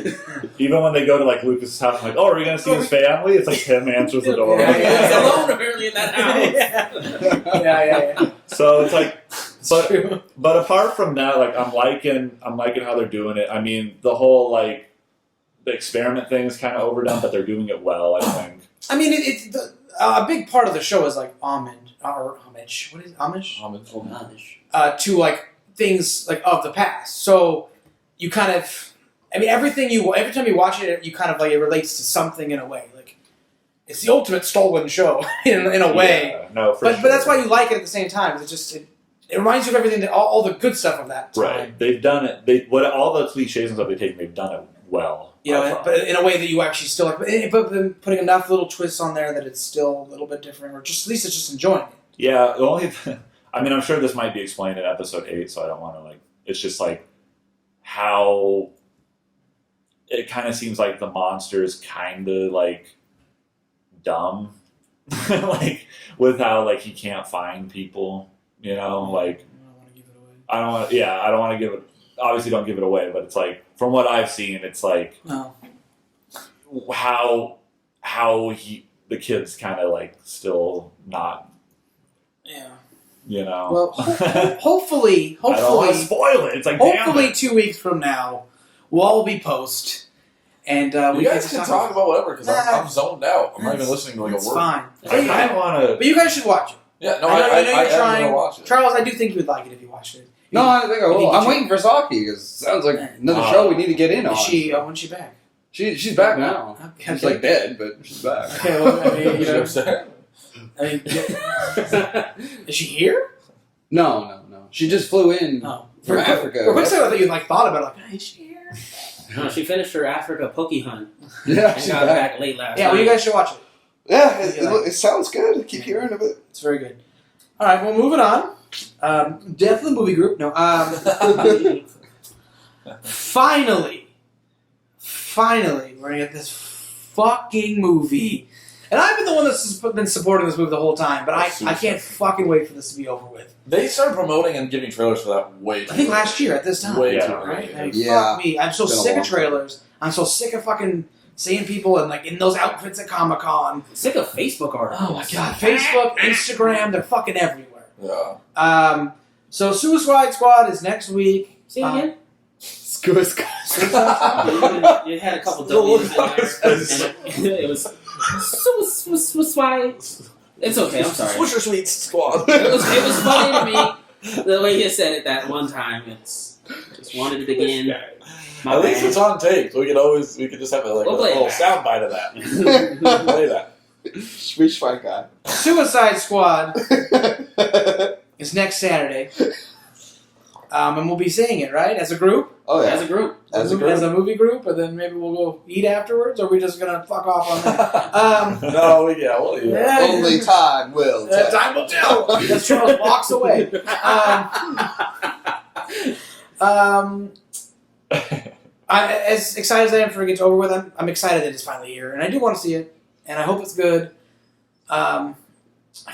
even when they go to like Lucas's house, I'm like, oh, are we gonna see his family? It's like Tim answers the door. He's alone apparently in that house. Yeah. So it's like. But apart from that, like I'm liking how they're doing it. I mean, the whole like the experiment thing is kind of overdone, but they're doing it well, I think. I mean, it's a big part of the show is like homage. What is it? Homage? Homage. To like things like of the past. So you kind of, I mean, every time you watch it, you kind of like it relates to something in a way. Like it's the ultimate stolen show in a way. Yeah, no, for sure. But that's why you like it at the same time. It's just it reminds you of everything, all the good stuff of that time. Right. They've done it. All the cliches and stuff they've taken, they've done it well. You know, but in a way that you actually still like, but then putting enough little twists on there that it's still a little bit different, or just at least it's just enjoying it. Yeah. I'm sure this might be explained in episode 8, so I don't want to like It's just like how it kind of seems like the monster is kind of like dumb, like with how like he can't find people. You know, like I don't want to give it away. I don't want. Yeah, I don't want to give it. Obviously, don't give it away. But it's like from what I've seen, it's like No. how the kid's kind of like still not. Yeah. You know. Well, hopefully, I don't want to spoil it. It's like hopefully damn it. 2 weeks from now, we'll all be post, and You we guys can talk about whatever because Nah. I'm zoned out. I'm not even It's- listening to like a It's word. fine. I want to. But you guys should watch it. Yeah, no, I know I you're am trying. gonna watch it. Charles, I do think you would like it if you watched it. No, I think I You will. think I'm you- waiting for Saki because it sounds like another show we need to get in on. Is she? When's she back? She's back now. Okay. She's like dead, but she's back. Okay, well, I mean, you You know what know, I'm saying? is she here? No. She just flew in No. from Africa. For a quick second, I thought you like thought about it, like, is she here? No, she finished her Africa Poke Hunt Yeah, and she's got back. back late last Yeah, night. well, you guys should watch it. Yeah, it sounds good. I keep hearing of it. It's very good. All right, well, moving on. Death of the movie group. No. Finally, we're gonna get this fucking movie. And I've been the one that's been supporting this movie the whole time, but I can't fucking wait for this to be over with. They started promoting and giving trailers for that way too I think last year at this time. Way Yeah. too Right? early. I mean, Yeah. fuck me. I'm so Been a sick long of trailers. I'm so sick of fucking seeing people in those outfits at Comic Con. Sick of Facebook articles. Oh my god. Facebook, Instagram, they're fucking everywhere. Yeah. So Suicide Squad is next week. Say it again. Screw it. You had a couple W's in there. And it was It's okay. I'm sorry. Swisher Sweets Squad. It was funny to me the way you said it that one time. It's just wanted it again. My At least bad. it's on tape, so we could just have a We'll play little it. sound bite of that. Play that. Rich white guy. Suicide Squad is next Saturday. And we'll be seeing it, right? As a group? Oh As yeah. a group. As a As group. a movie group, and then maybe we'll go eat afterwards, or are we just gonna fuck off on that? No, yeah. Only time will tell. Time will tell. As Charles walks away. As excited as I am for it to get over with, I'm excited that it's finally here, and I do want to see it, and I hope it's good. I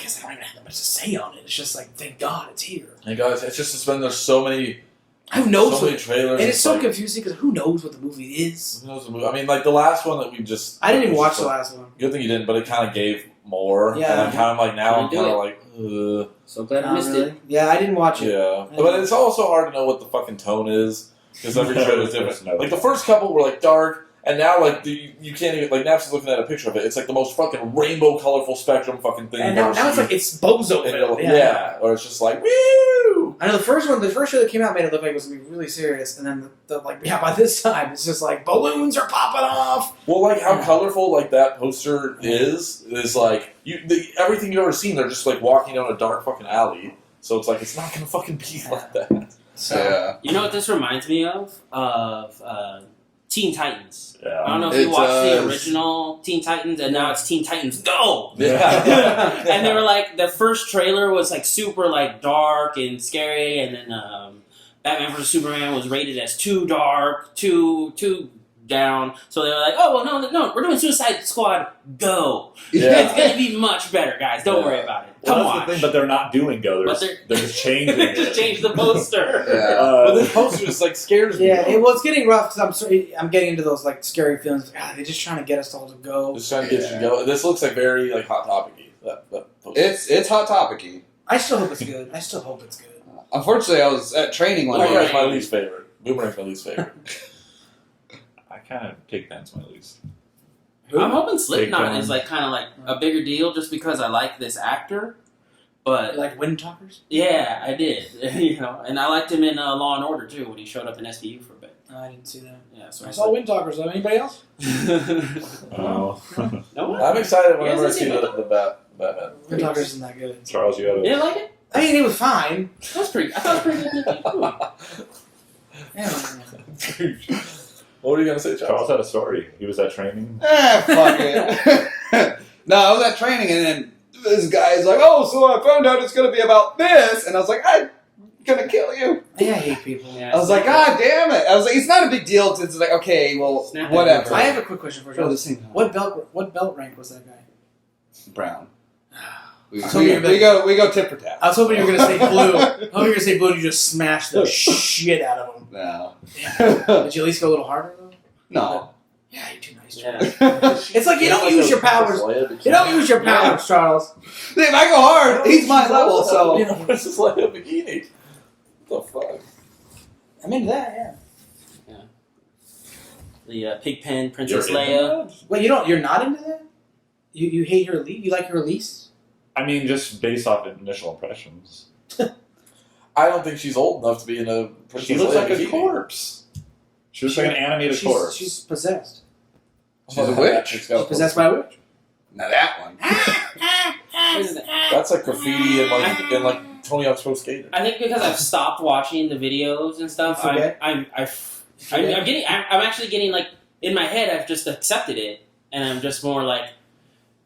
guess I don't even have that much to say on it. It's just like, thank God it's here. Hey guys, it's just there's so many Who knows? so many trailers. And it's so like, confusing because who knows what the movie is? who knows the movie? I mean, like the last one that we just. I didn't even was watch just the like- last one. Good thing you didn't, but it kind of gave more. Yeah. And I'm kind of like now I'm Couldn't do kind of like, ugh. So glad I Not missed really. it. Yeah, I didn't watch it. Yeah, but it's also hard to know what the fucking tone is because every trailer is different. Like the first couple were like dark, and now like you can't even like Naps is looking at a picture of it. It's like the most fucking rainbow, colorful spectrum fucking thing. And you've now ever it's seen. like it's bozo And film. yeah, or it's just like woo. I know the first show that came out made it look like it was gonna be really serious, and then by this time it's just like balloons are popping off. Well, like how colorful like that poster is like everything you've ever seen. They're just like walking down a dark fucking alley, so it's like it's not gonna fucking be like that. So Yeah. You know what this reminds me of? Teen Titans. I don't know if It you watched the does. original Teen Titans, and now it's Teen Titans Go! Yeah. And they were like, the first trailer was like super like dark and scary, and then Batman vs Superman was rated as too dark, too down. So they were like, oh well, no, we're doing Suicide Squad Go. Yeah. It's gonna be much better, guys. Don't Yeah. worry about it. Well, Come that's on. the thing, but they're not doing Go. But They're just changing They it. just changed the poster. Yeah. But this poster just like scares me. yeah, it's getting rough because I'm getting into those like scary feelings. God, they're just trying to get us all to go. Just trying to get you going. This looks like very like hot topicy. That poster. It's hot topicy. I still hope it's good. Unfortunately, I was at training one Boomerang's day. my least favorite. Boomerang's my least favorite. I kind of take that as my least. I'm hoping Big Slipknot Gun. is like kind of like a bigger deal just because I like this actor. But Like Wind Talkers? yeah, I did. And I liked him in Law and Order too when he showed up in SVU for a bit. No, I didn't see that. Yeah, so I saw Wind Talkers though. Anybody else? Oh, No one? I'm excited You whenever I guys see didn't the Batman. Wind Talkers isn't that good. Charles, you had You a didn't like it? I mean, it was fine. I thought it was pretty good. Yeah. What were you gonna say, Charles Charles? had a story. He was at training. Fuck it. No, I was at training, and then this guy's like, "Oh, so I found out it's going to be about this," and I was like, gonna kill you. I hate people. Yeah, I was like, God damn it. I was like, it's not a big deal. It's like, okay, well, Snap that whatever. I have a quick question for For you. the same time. What belt rank was that guy? Brown. We So you're go tip for tap. I was hoping you were gonna say blue. I was hoping you were gonna say blue and you just smashed the shit out of him. No. Did you at least go a little harder though? No. Yeah, you're too nice. Yeah. It's like you don't use your powers. You don't use your powers, Charles. If I go hard, he's my level, so. You know, Princess Leia bikini. What the fuck? I'm into that. Yeah. The Pigpen Princess You're Leia. into Wait, you're not into that? You hate her lead? You like her release? I mean, just based off initial impressions. I don't think she's old enough to be in a Princess She looks Leia like a bikini. corpse. She looks like an animated corpse. She's possessed. She's a witch. She's got a She's possessed by a witch. Now that one. What is it? That's like graffiti and like Tony Hawk's Pro Skater. I think because I've stopped watching the videos and stuff, You forget? I'm actually getting like in my head. I've just accepted it, and I'm just more like,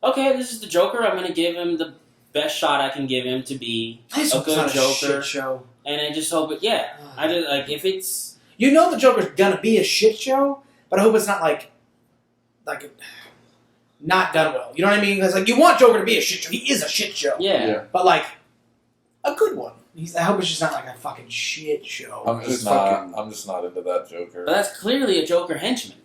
okay, this is the Joker. I'm going to give him the best shot I can give him to be I just a hope it's good not a Joker, shit show. and I just hope it. Yeah, I just like if it's You know the Joker's gonna be a shit show, but I hope it's not like not done well. You know what I mean? Because like you want Joker to be a shit show. He is a shit show. yeah. But like a good one. I hope it's just not like a fucking shit show. I'm just not into that Joker. But that's clearly a Joker henchman.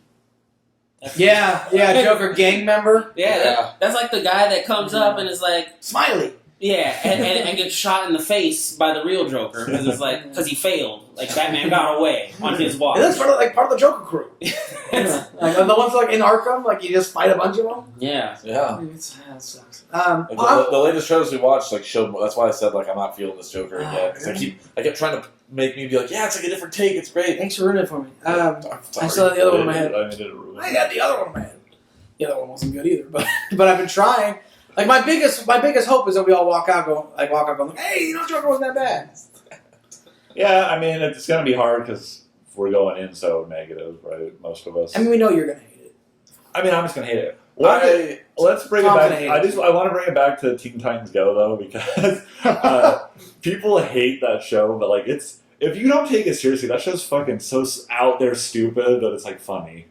That's- Yeah, Joker gang member. Yeah, that's like the guy that comes up and is like, Smiley. yeah, and gets shot in the face by the real Joker because it's like because he failed. Like Batman got away on his watch. It looks part of the Joker crew. Like the ones like in Arkham, like you just fight a bunch of them. Yeah. Yeah. It sucks. Like the latest trailers we watched like showed. That's why I said like I'm not feeling this Joker again because I kept trying to make me be like, yeah, it's like a different take. It's great. Thanks for ruining it for me. I'm I sorry. still have the other one in my head. I needed a ruin. I got the other one in my head. The other one wasn't good either, but I've been trying. Like my biggest hope is that we all walk out going, hey, you know Joker wasn't that bad. Yeah, I mean, it's going to be hard because we're going in so negative, right? Most of us. I mean, we know you're gonna hate it. I mean, I'm just going to hate it. Let's bring Tom's it gonna back. hate it. I want to bring it back to Teen Titans Go though because people hate that show, but like if you don't take it seriously, that show's fucking so out there stupid that it's like funny.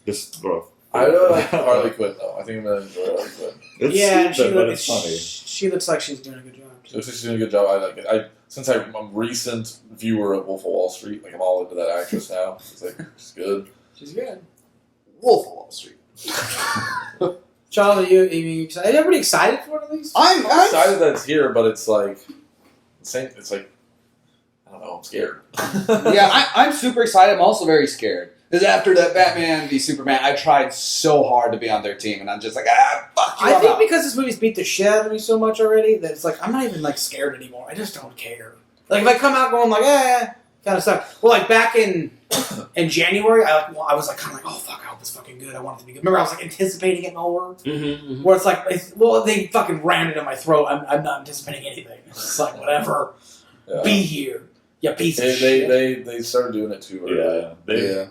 Just bro. I really like Harley Quinn though. I think I'm gonna enjoy Harley Quinn. It's stupid, but it's funny. She looks like she's doing a good job. Looks like she's doing a good job. I like it. Since I'm a recent viewer of Wolf of Wall Street, like I'm all into that actress now. It's like she's good. She's good. Wolf of Wall Street. Charlie, are you excited? Are everybody excited for it at least? I'm excited that it's here, but it's like same. It's like I don't know. I'm scared. Yeah, I'm super excited. I'm also very scared. Because after that Batman v Superman, I tried so hard to be on their team, and I'm just like, fuck you. I I'm think out. because this movie's beat the shit out of me so much already that it's like I'm not even like scared anymore. I just don't care. Like if I come out going like, kind of stuff. Well, like back in January, I was like kind of like, oh fuck, I hope it's fucking good. I want it to be good. Remember, I was like anticipating it more. Mm-hmm. Where it's like, well, they fucking rammed it in my throat. I'm not anticipating anything. It's just like whatever. Yeah. Be here. You piece of shit. They started doing it too early.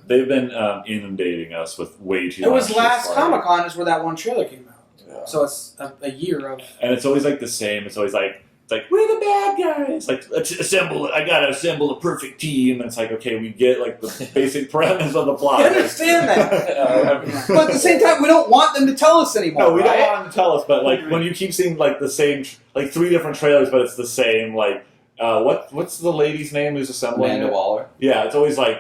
They've been inundating us with way too much. It was just last like- Comic Con is where that one trailer came out. Yeah. So it's a year of. and it's always like the same. It's always like we're the bad guys. Like let's assemble. I gotta assemble a perfect team. And it's like okay, we get like the basic premise of the plot. I understand that. But at the same time, we don't want them to tell us anymore. No, we right? don't want them to tell us. But like when you keep seeing like the same, like 3 different trailers, but it's the same. Like what's the lady's name who's assembling Amanda it? Waller. Yeah, it's always like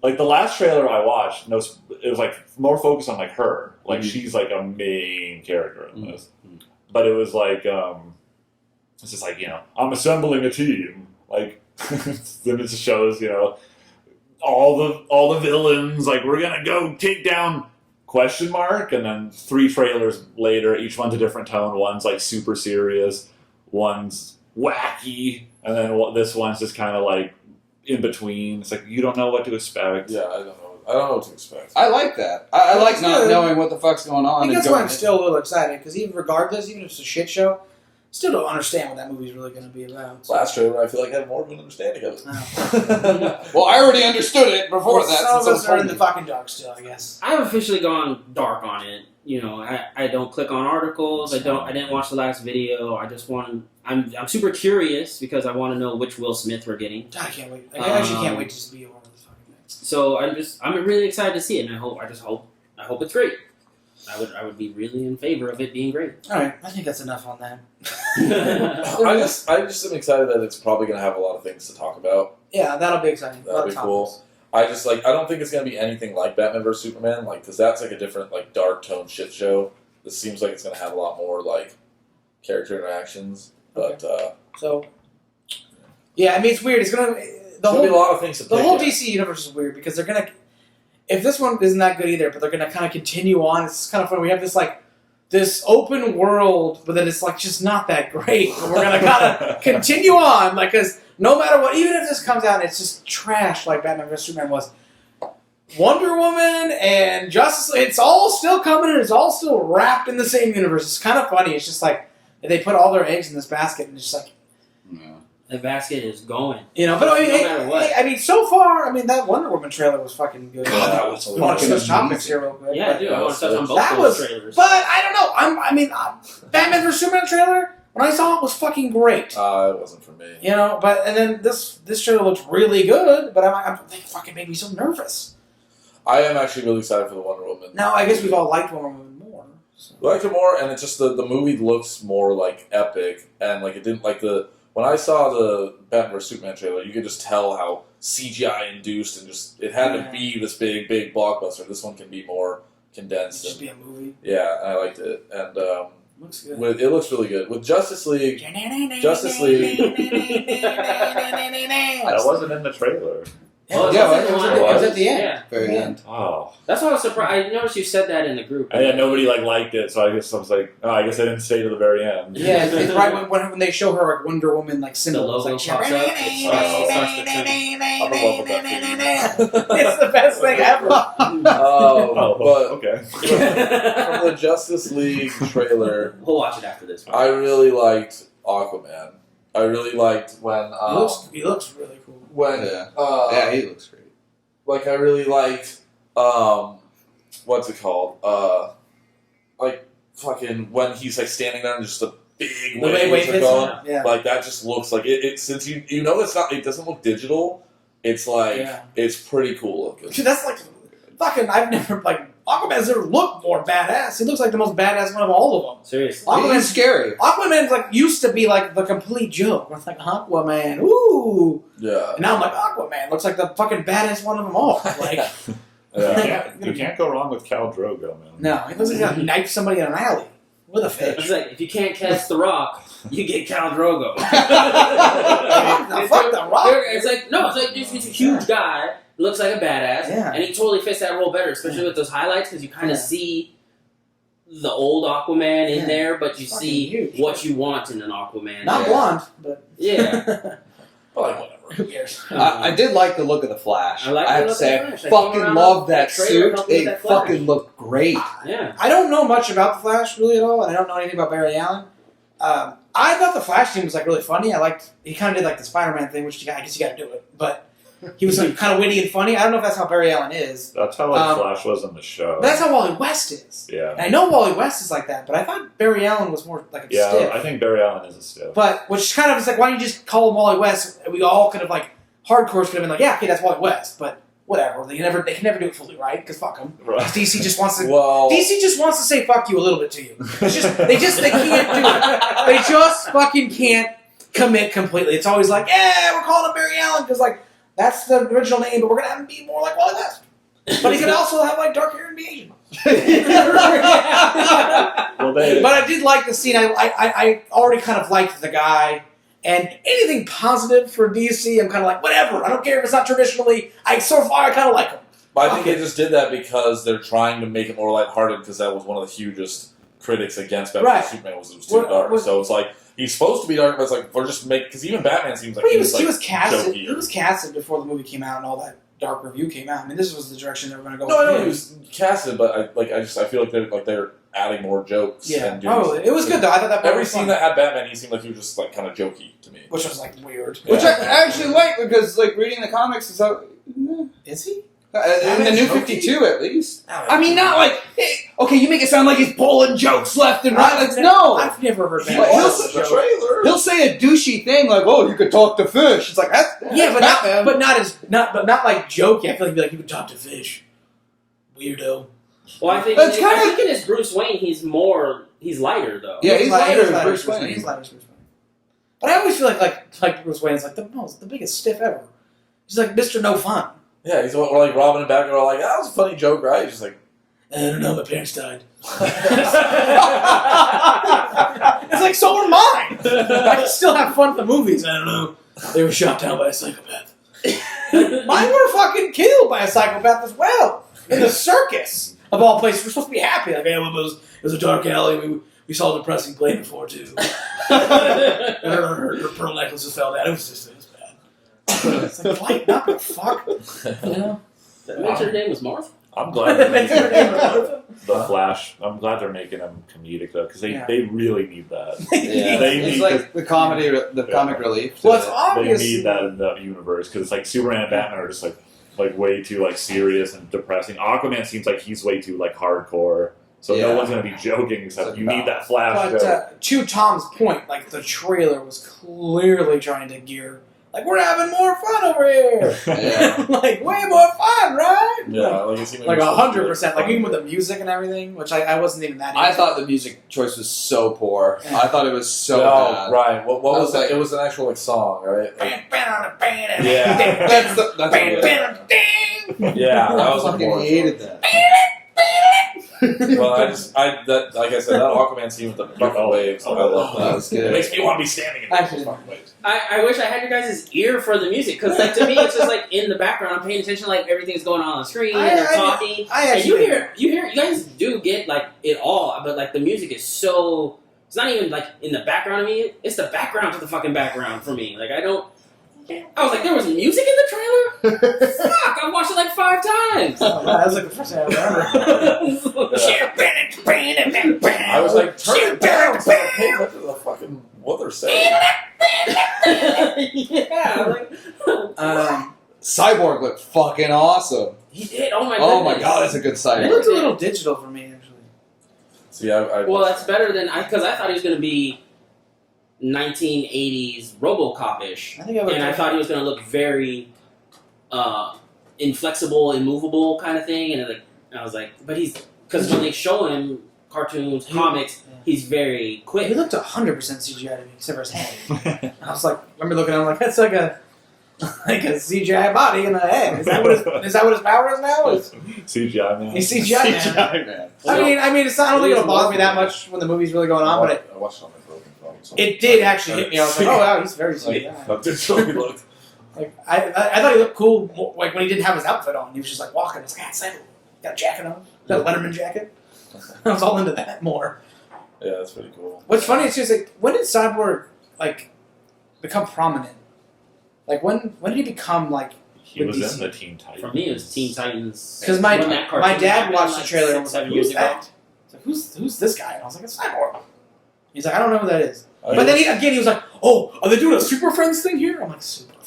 the last trailer I watched. It was like more focused on like her. Like Mhm. she's like a main character in this. Mhm. But it was like it's just like I'm assembling a team. Like then it just shows all the villains. Like we're gonna go take down question mark, and then 3 trailers later, each one's a different tone. One's like super serious, one's wacky, and then this one's just kind of like in between. It's like you don't know what to expect. Yeah, I don't know. I don't know what to expect. I like that. I like That's not good. knowing what the fuck's going on. I think and that's why going I'm in. still a little excited because even regardless, even if it's a shit show, still don't understand what that movie's really going to be about. Last trailer, I feel like I have more of an understanding of it. Well, I already understood it before that. Some of since us I are was in the told fucking dark still, I guess. I've officially gone dark on it. I don't click on articles. I didn't watch the last video. I just want. I'm super curious because I want to know which Will Smith we're getting. I can't wait. I actually can't wait to just be one of those fucking things. So I'm really excited to see it, and I hope it's great. I would be really in favor of it being great. All right, I think that's enough on that. I just am excited that it's probably going to have a lot of things to talk about. Yeah, that'll be exciting. That'll be cool. I don't think it's going to be anything like Batman vs Superman, because that's like a different dark tone shit show. This seems like it's going to have a lot more character interactions, but so yeah, I mean it's weird. It's gonna be a lot of things to the pick whole at. DC universe is weird because they're gonna. If this one isn't that good either, but they're gonna kind of continue on. It's kind of funny. We have this open world, but then it's just not that great. But we're gonna kind of continue on, because no matter what, even if this comes out and it's just trash like Batman vs Superman was, Wonder Woman and Justice League, it's all still coming and it's all still wrapped in the same universe. It's kind of funny. It's just they put all their eggs in this basket and it's just the basket is going. but no matter what. I mean, so far, that Wonder Woman trailer was fucking good. God, that was I want to fucking switch topics here real quick. Yeah, but- dude, I want to touch on both That those was- trailers. But I don't know. Batman vs Superman trailer, when I saw it, was fucking great. It wasn't for me. And then this trailer looks really good, but they fucking made me so nervous. I am actually really excited for the Wonder Woman. Now, I guess we've all liked Wonder Woman more. So. I liked it more, and it's just the movie looks more epic, and it didn't when I saw the Batman vs Superman trailer, you could just tell how CGI induced and just it had to be this big blockbuster. This one can be more condensed. Just be a movie. Yeah, and I liked it, and Looks good. it looks really good with Justice League. That wasn't in the trailer. It was at the end. Yeah. Very end. Oh. That's why I was surprised. I noticed you said that in the group. And yeah, nobody liked it, so I guess I was I guess I didn't stay to the very end. Yeah, it's right when they show her Wonder Woman symbol. The logo It's pops up. It's the best thing ever. Okay. From the Justice League trailer, We'll watch it after this one. I really liked Aquaman. I really liked when He looks really cool. Yeah, he looks great. I really liked what's it called? Fucking when he's standing there and just a big waves are going. Yeah. That just looks like it since you know it's not, it doesn't look digital. It's it's pretty cool looking. Dude, that's fucking. I've never Aquaman's never looked more badass. He looks like the most badass one of all of them. Seriously. Aquaman's scary. Aquaman's used to be the complete joke. It's Aquaman, ooh. Yeah. And now I'm Aquaman looks like the fucking baddest one of them all. You can't go wrong with Khal Drogo, man. No, he looks like he's gonna knife somebody in an alley with a It's fish. if you can't cast The Rock, you get Khal Drogo. Fuck the Rock. He's a huge guy, looks like a badass, Yeah. and he totally fits that role better, especially with those highlights, because you kind of see the old Aquaman in there, but you see huge. what you want in an Aquaman. Not blonde, but yeah. Whatever. Who cares? I did like the look of the Flash. I like I the have to look say, of I the Flash. I fucking came around love that that trailer suit. helped me with It that Flash. fucking looked great. Yeah. I don't know much about the Flash really at all, and I don't know anything about Barry Allen. I thought the Flash team was really funny. He kind of did the Spider-Man thing, which I guess you got to do it, but he was kind of witty and funny. I don't know if that's how Barry Allen is. That's how Flash was in the show. But that's how Wally West is. Yeah. And I know Wally West is like that, but I thought Barry Allen was more a Yeah, stiff. I think Barry Allen is a stiff. But which kind of is why don't you just call him Wally West? We all could have hardcores could have been yeah, okay, that's Wally West, but whatever. They can never do it fully right because fuck them. Right. DC just wants to. Well, DC just wants to say fuck you a little bit to you. They can't do it. They just fucking can't commit completely. It's always yeah, we're calling him Barry Allen because that's the original name, but we're gonna have him be more like Wally West. But he can also have dark hair and be Asian. Well, But I did like the scene. I already kind of liked the guy. And anything positive for DC, I'm kind of whatever. I don't care if it's not traditionally. So far, I kind of like him. But I think they just did that because they're trying to make it more lighthearted because that was one of the hugest critics against Batman Right. Superman was it was too dark. So it's he's supposed to be dark, but it's we're just because even Batman seems like he was casted. jokier. He was casted before the movie came out and all that dark review came out. I mean, this was the direction they were going to go. No, I know with he was casted, but I feel they're adding more jokes. Yeah, and doing it was good though. I thought that every was scene fun. that had Batman, he seemed like he was just kind of jokey to me, Which was weird. Yeah. Which I actually like because reading the comics is how. Is he? In the new 52, at least. I mean, not like, okay, you make it sound like he's pulling jokes left and right. No. I've never heard Like, that. the trailer. He'll say a douchey thing like, "Oh, you could talk to fish." It's like that's Yeah, Batman. but not like jokey. I feel like he'd be like, you can talk to fish. Weirdo. Well, I think That's kind of- I think in his Bruce Wayne, he's lighter though. Yeah, he's lighter than Bruce He's lighter Wayne. than Bruce Wayne. But I always feel like Bruce Wayne's like the biggest stiff ever. He's like Mr. No Fun. Yeah, he's like Robin and Batman are like, that was a funny joke, right? He's just like, I don't know, my parents died. It's like, so are mine. I can still have fun at the movies. I don't know. They were shot down by a psychopath. Mine were fucking killed by a psychopath as well. In the circus, of all places. We're supposed to be happy. Like, hey, well, it was a dark alley. We saw a depressing play before, too. her pearl necklaces fell down. It was bad. It's like, lighten up, you fuck. You know? That makes her name was Martha. I'm glad they're making the Flash. I'm glad they're making him comedic though, because they really need that. Yeah, They it's need like the comedy, the comic relief. Well, it's They obvious. need that in the universe because it's like Superman and Batman are just like way too like serious and depressing. Aquaman seems like he's way too like hardcore, so Yeah. no one's gonna be joking except you need that Flash. But to Tom's point, like the trailer was clearly trying to gear, like we're having more fun over here, Yeah. like way more fun, right? yeah, like it seemed Like it was 100%, like even with the music and everything, which I wasn't even that. I into. thought the music choice was so poor. Yeah. I thought it was so No, bad. right. What I was was it? like- It was an actual like song, right? Like, Yeah. That's what yeah, that I was fucking important. hated that. Well, like I said, that Aquaman scene with the fucking waves, I love That that. was It good. makes me want to be standing in those Actually- fucking waves. I wish I had your guys' ear for the music because, like, to me, it's just like in the background. I'm paying attention, like everything's going on the screen and they're talking. I And actually you guys do get like it all, but like the music is so. It's not even like in the background of me. It's the background to the fucking background for me. Like I was like, there was music in the trailer. Fuck! I watched it like 5 times. that was like the first thing I remember. I was like, turn it down so I pay attention to the fucking what they're saying. Yeah, like Cyborg looked fucking awesome. he did. Oh my Oh goodness. my god, that's a good It cyborg. looked a little digital for me, actually. See, I Well, that's better than because I thought he was going to be 1980s RoboCop-ish, I think I would. and I thought he was going to look very inflexible, immovable kind of thing. And like, I was like, but he's because when they show him cartoons, comics, he's very he quick. looked 100% CGI to me, except for his head. I was like, I remember looking at him like, that's like a CGI body and a head. Is that what his power is now? CGI man. He's CGI, man. man. I mean, it's not. I don't think it'll bother me that much when the movie's really going on, but I watched it on my broken phone. So it did actually hit me. I was like, oh wow, he's very CGI. Like, that's how he looked. Like I thought he looked cool. Like when he didn't have his outfit on, he was just like walking. I was like, God, got a jacket on, got a Letterman jacket. I was all into that more. Yeah, that's pretty cool. What's funny is just like, when did Cyborg like become prominent? Like when did he become like? He with was DC? in the Teen Titans. For me, it was Teen Titans. Because When that cartoon my dad happened, watched like, the trailer and was 6, like, 7 years who's that? He's like, who's this guy? And I was like, it's Cyborg. He's like, I don't know who that is. But then he was like, oh, are they doing a Super Friends thing here? I'm like, Super Friends.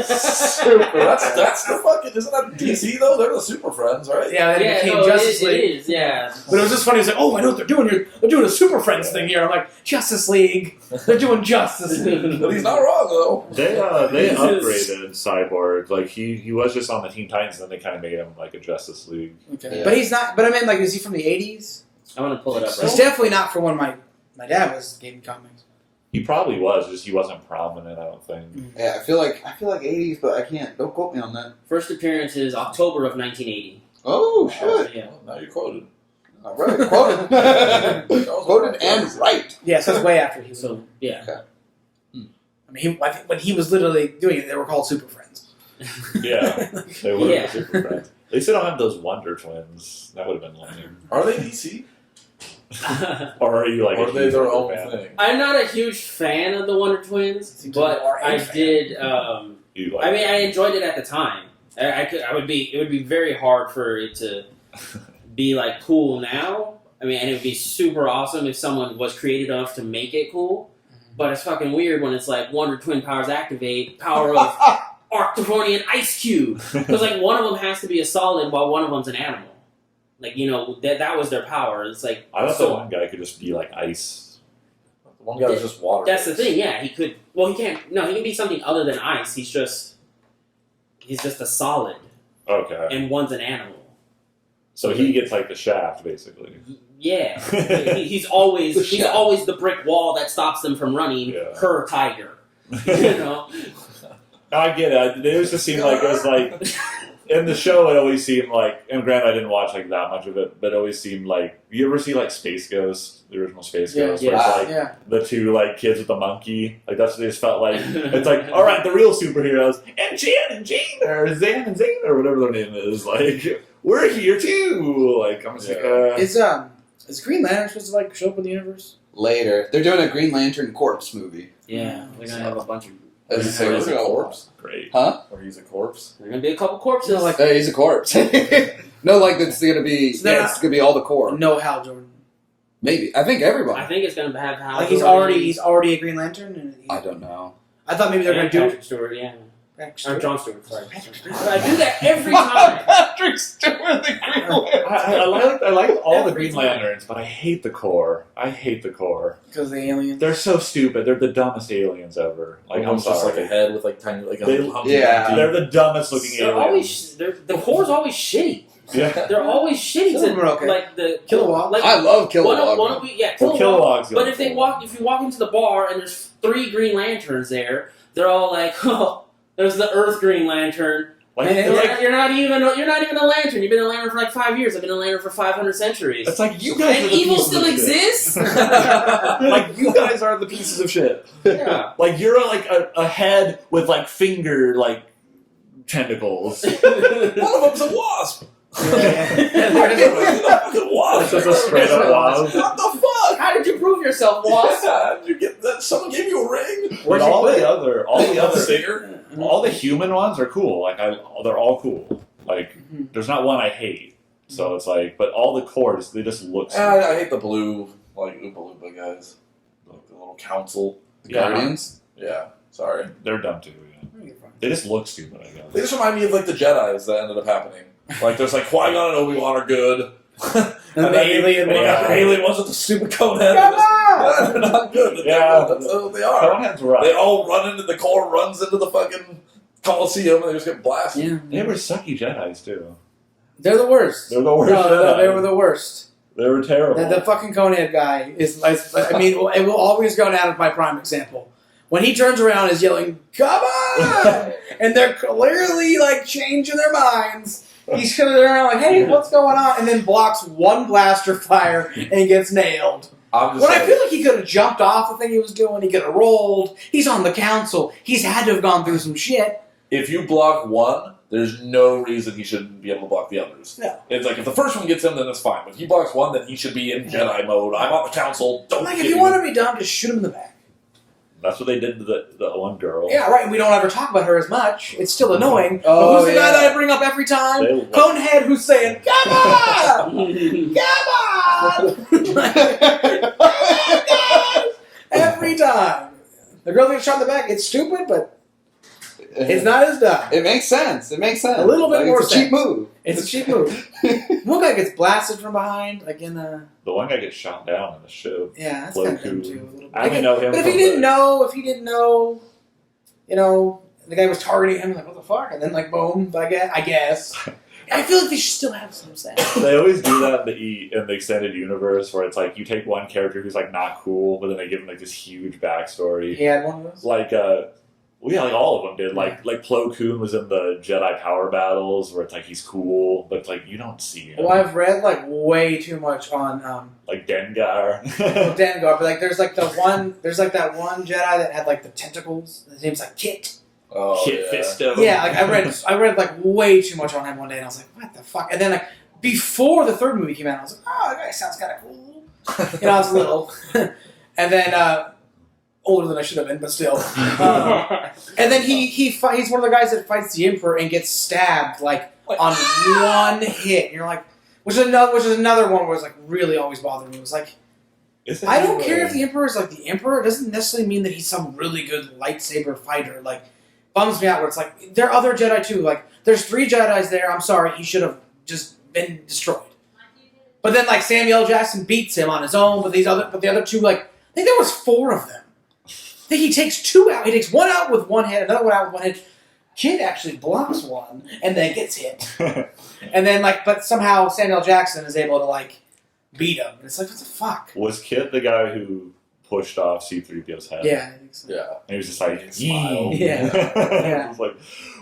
Super. That's the fucking. Isn't that DC though? They're the Super Friends, right? Yeah, then it became Justice League. It is, yeah. But it was just funny. It's like, oh, I know what they're doing here. They're doing a Super Friends thing here. I'm like, Justice League. They're doing Justice League. But he's not wrong though. They upgraded Cyborg. Like he was just on the Teen Titans, and then they kind of made him like a Justice League. Okay. Yeah. But he's not. But I mean, like, is he from the 80s? I want to pull it up. He's Right? definitely not from when my dad was gaming comics. He probably was, just he wasn't prominent. I don't think. Yeah, I feel like 80s, but I can't. Don't quote me on that. First appearance is October of 1980. Oh shit! Yeah. Well, now you're quoted. All right, quoted, quoted and right. Yeah, so it's way after he was. So yeah. I mean, I think when he was literally doing it, they were called Super Friends. Yeah, they were Yeah. Super Friends. At least they don't have those Wonder Twins. That would have been lame. Are they DC? Or are you like? Or a are they huge their Wonder own fan? thing? I'm not a huge fan of the Wonder Twins, Seems like but you are a I fan. did. You like? I mean, I enjoyed it at the time. It would be very hard for it to be like cool now. I mean, and it would be super awesome if someone was creative enough to make it cool. But it's fucking weird when it's like Wonder Twin powers activate, power of Arctoponian Ice Cube. Because, like, one of them has to be a solid while one of them's an animal. Like, you know, that was their power. It's like... I thought the one guy could just be, like, ice. The one guy was just water. That's the thing, yeah. He could... Well, he can't... No, he can be something other than ice. He's just a solid. Okay. And one's an animal. So he gets, like, the shaft, basically. Yeah. he's always the brick wall that stops them from running. Yeah. Per tiger. You know? I get it. It just seemed like it was like in the show. It always seemed like, and granted, I didn't watch like that much of it, but it always seemed like you ever see like Space Ghost, the original Space Ghost, where it's like the two like kids with the monkey. Like that's what they just felt like. It's like, all right, the real superheroes, and Jan and Jane, or Zan and Zane, or whatever their name is. Like we're here too. Like I'm just like, is Green Lantern supposed to like show up in the universe? Later, they're doing a Green Lantern corpse movie. Yeah, we're gonna have a bunch of. He's a corpse? Great. Huh? Or he's a corpse? There's gonna be a couple corpses. No, like, He's a corpse. No, like it's gonna be. So It's gonna be all the core. no Hal Jordan. Maybe I think everybody. I think it's gonna have Hal. Like Jordan. he's already a Green Lantern. And I don't know. I thought maybe they're And gonna do Patrick Stewart, yeah. Patrick Or John Stewart, sorry. I do that every time. Patrick Stewart, the Green Lantern. I like all the Every Green time. Lanterns, but I hate the core. I hate the core. because the alien. They're so stupid. They're the dumbest aliens ever. Like I'm One's just like sorry. a head with like tiny like They- Humpty yeah. Dumpty. They're the dumbest looking They're aliens. always the core's always shitty. Yeah. They're always shitty. Some of them are okay. Like the Kilowog. Like I love one Kilowog. of Kilowog. Well, Kilowog's But the if you one. walk into the bar and there's 3 Green Lanterns there, they're all like, oh, there's the Earth Green Lantern. Like, And it's You're, like, you're not even a lantern. You've been a lantern for like 5 years. I've been a lantern for 500 centuries. it's like you guys And are the evil pieces still of shit. exists. Like you guys are the pieces of shit. Yeah. Like you're like a head with like finger like tentacles. One of them's a wasp! It's just a straight up wasp. What the fuck? How did you prove yourself, Wasp? Did you get that? Someone gave you a ring? But all the other stinger? all the human ones are cool. Like they're all cool. Like there's not one I hate. So it's like, but all the cores they just look. I hate the blue, like Oompa Loompa guys. Like the little council. The Guardians. Yeah, sorry. They're dumb too. Yeah. They just look stupid. I guess. They just remind me of like the Jedis that ended up happening. Like there's like Qui-Gon and Obi-Wan are good. And the alien and you got one. the alien ones with the stupid cone head. Come on! They're not good. Yeah. That's what they are. Conehead's right. They all run into the core, runs into the fucking Coliseum, and they just get blasted. Yeah. They were sucky Jedis too. They're the worst. They're the worst. No, Jedi. they were the worst. They were terrible. The fucking Conehead guy is, I mean, it will always go down as my prime example. When he turns around and is yelling, "Come on!" and they're clearly like changing their minds. He's coming around like, "Hey, what's going on?" and then blocks one blaster fire and gets nailed. I'm just When I saying. feel like he could have jumped off the thing he was doing, he could have rolled. He's on the council. He's had to have gone through some shit. If you block one, there's no reason he shouldn't be able to block the others. No. It's like if the first one gets him, then it's fine. But if he blocks one, then he should be in Jedi mode. I'm on the council. Don't Like, get if you me. want to be dumb, just shoot him in the back. That's what they did to the one girl. Yeah, right. We don't ever talk about her as much. It's still annoying. Oh, but who's the guy yeah. that I bring up every time? They- Conehead, who's saying, "Come on! Come on!" Every time. The girl gets shot in the back. It's stupid, but it's not as dumb. It makes sense. It makes sense. A little bit Like, more it's a cheap sense. move. It's a cheap move. One guy gets blasted from behind, like in the. The one guy gets shot down in the show. Yeah, that's Plo kind of dumb Koon. too. A little bit. I didn't know him. But if from he didn't the- know, you know, the guy was targeting him, like, what the fuck? And then, like, boom, I guess. I feel like they should still have some sense. They always do that in the extended universe, where it's like you take one character who's like not cool, but then they give him like this huge backstory. He had one of those. Like, well, yeah, like all of them did. Like Plo Koon was in the Jedi power battles, where it's like he's cool, but it's like you don't see him. Well, I've read, like, way too much on Like Dengar. Dengar, but, like, there's that one Jedi that had, like, the tentacles. His name's, like, Kit. Oh, Kit yeah. Fisto. Yeah, like, I read, like, way too much on him one day, and I was like, what the fuck? And then, like, before the third movie came out, I was like, oh, that guy sounds kind of cool. You know, I was little. And then, older than I should have been, but still. And then he's one of the guys that fights the Emperor and gets stabbed, like, on one hit. And you're like, which is another one where it's, like, really always bothered me. It was like, I don't care if the Emperor is, like, the Emperor. It doesn't necessarily mean that he's some really good lightsaber fighter. Like, bums me out where it's like, there are other Jedi too. Like, there's 3 Jedis there. I'm sorry. He should have just been destroyed. But then, like, Samuel L. Jackson beats him on his own, but the other 2, like, I think there was 4 of them. I think he takes 2 out. He takes 1 out with 1 hit, another 1 out with 1 hit. Kid actually blocks 1 and then gets hit. And then, like, but somehow Samuel L. Jackson is able to, like, beat him. And it's like, what the fuck? Was Kit the guy who pushed off C-3PO's head? Yeah, I think so. Yeah. And he was just like, Smile. Yeah. It was like,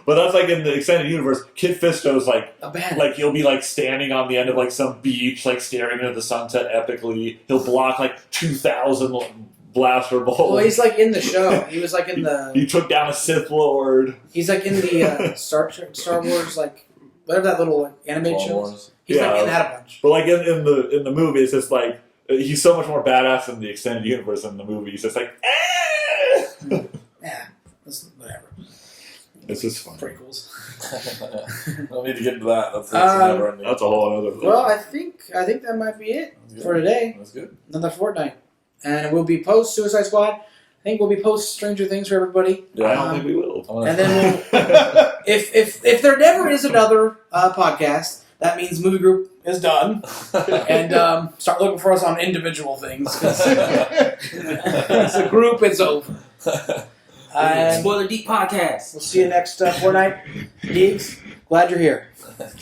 but that's like in the extended universe, Kid Fisto's like, A bad. like he'll be like standing on the end of like some beach, like staring into the sunset epically. He'll block like 2,000 blaster bolts. Well, he's like in the show. He was like in He took down a Sith Lord. He's like in the Star Wars, like whatever that little like, animated Clone show. Wars. He's like Yeah. in that a bunch. But like in the movie, it's just like he's so much more badass in the extended universe than the movie. He's just like, Yeah, that's whatever. It's just fun. Prequels. Don't need to get into that. That's Um, never ending. That's a whole other thing. Well, I think that might be it for today. That's good. Another Fortnight, and we'll be post Suicide Squad. I think we'll be post Stranger Things for everybody. Yeah. I don't think we will. And then if there never is another podcast, that means Movie Group is done, and start looking for us on individual things. 'Cause as a group, it's over. And Spoiler Deep Podcast. we'll see you next Fortnight. Gigs, glad you're here. That's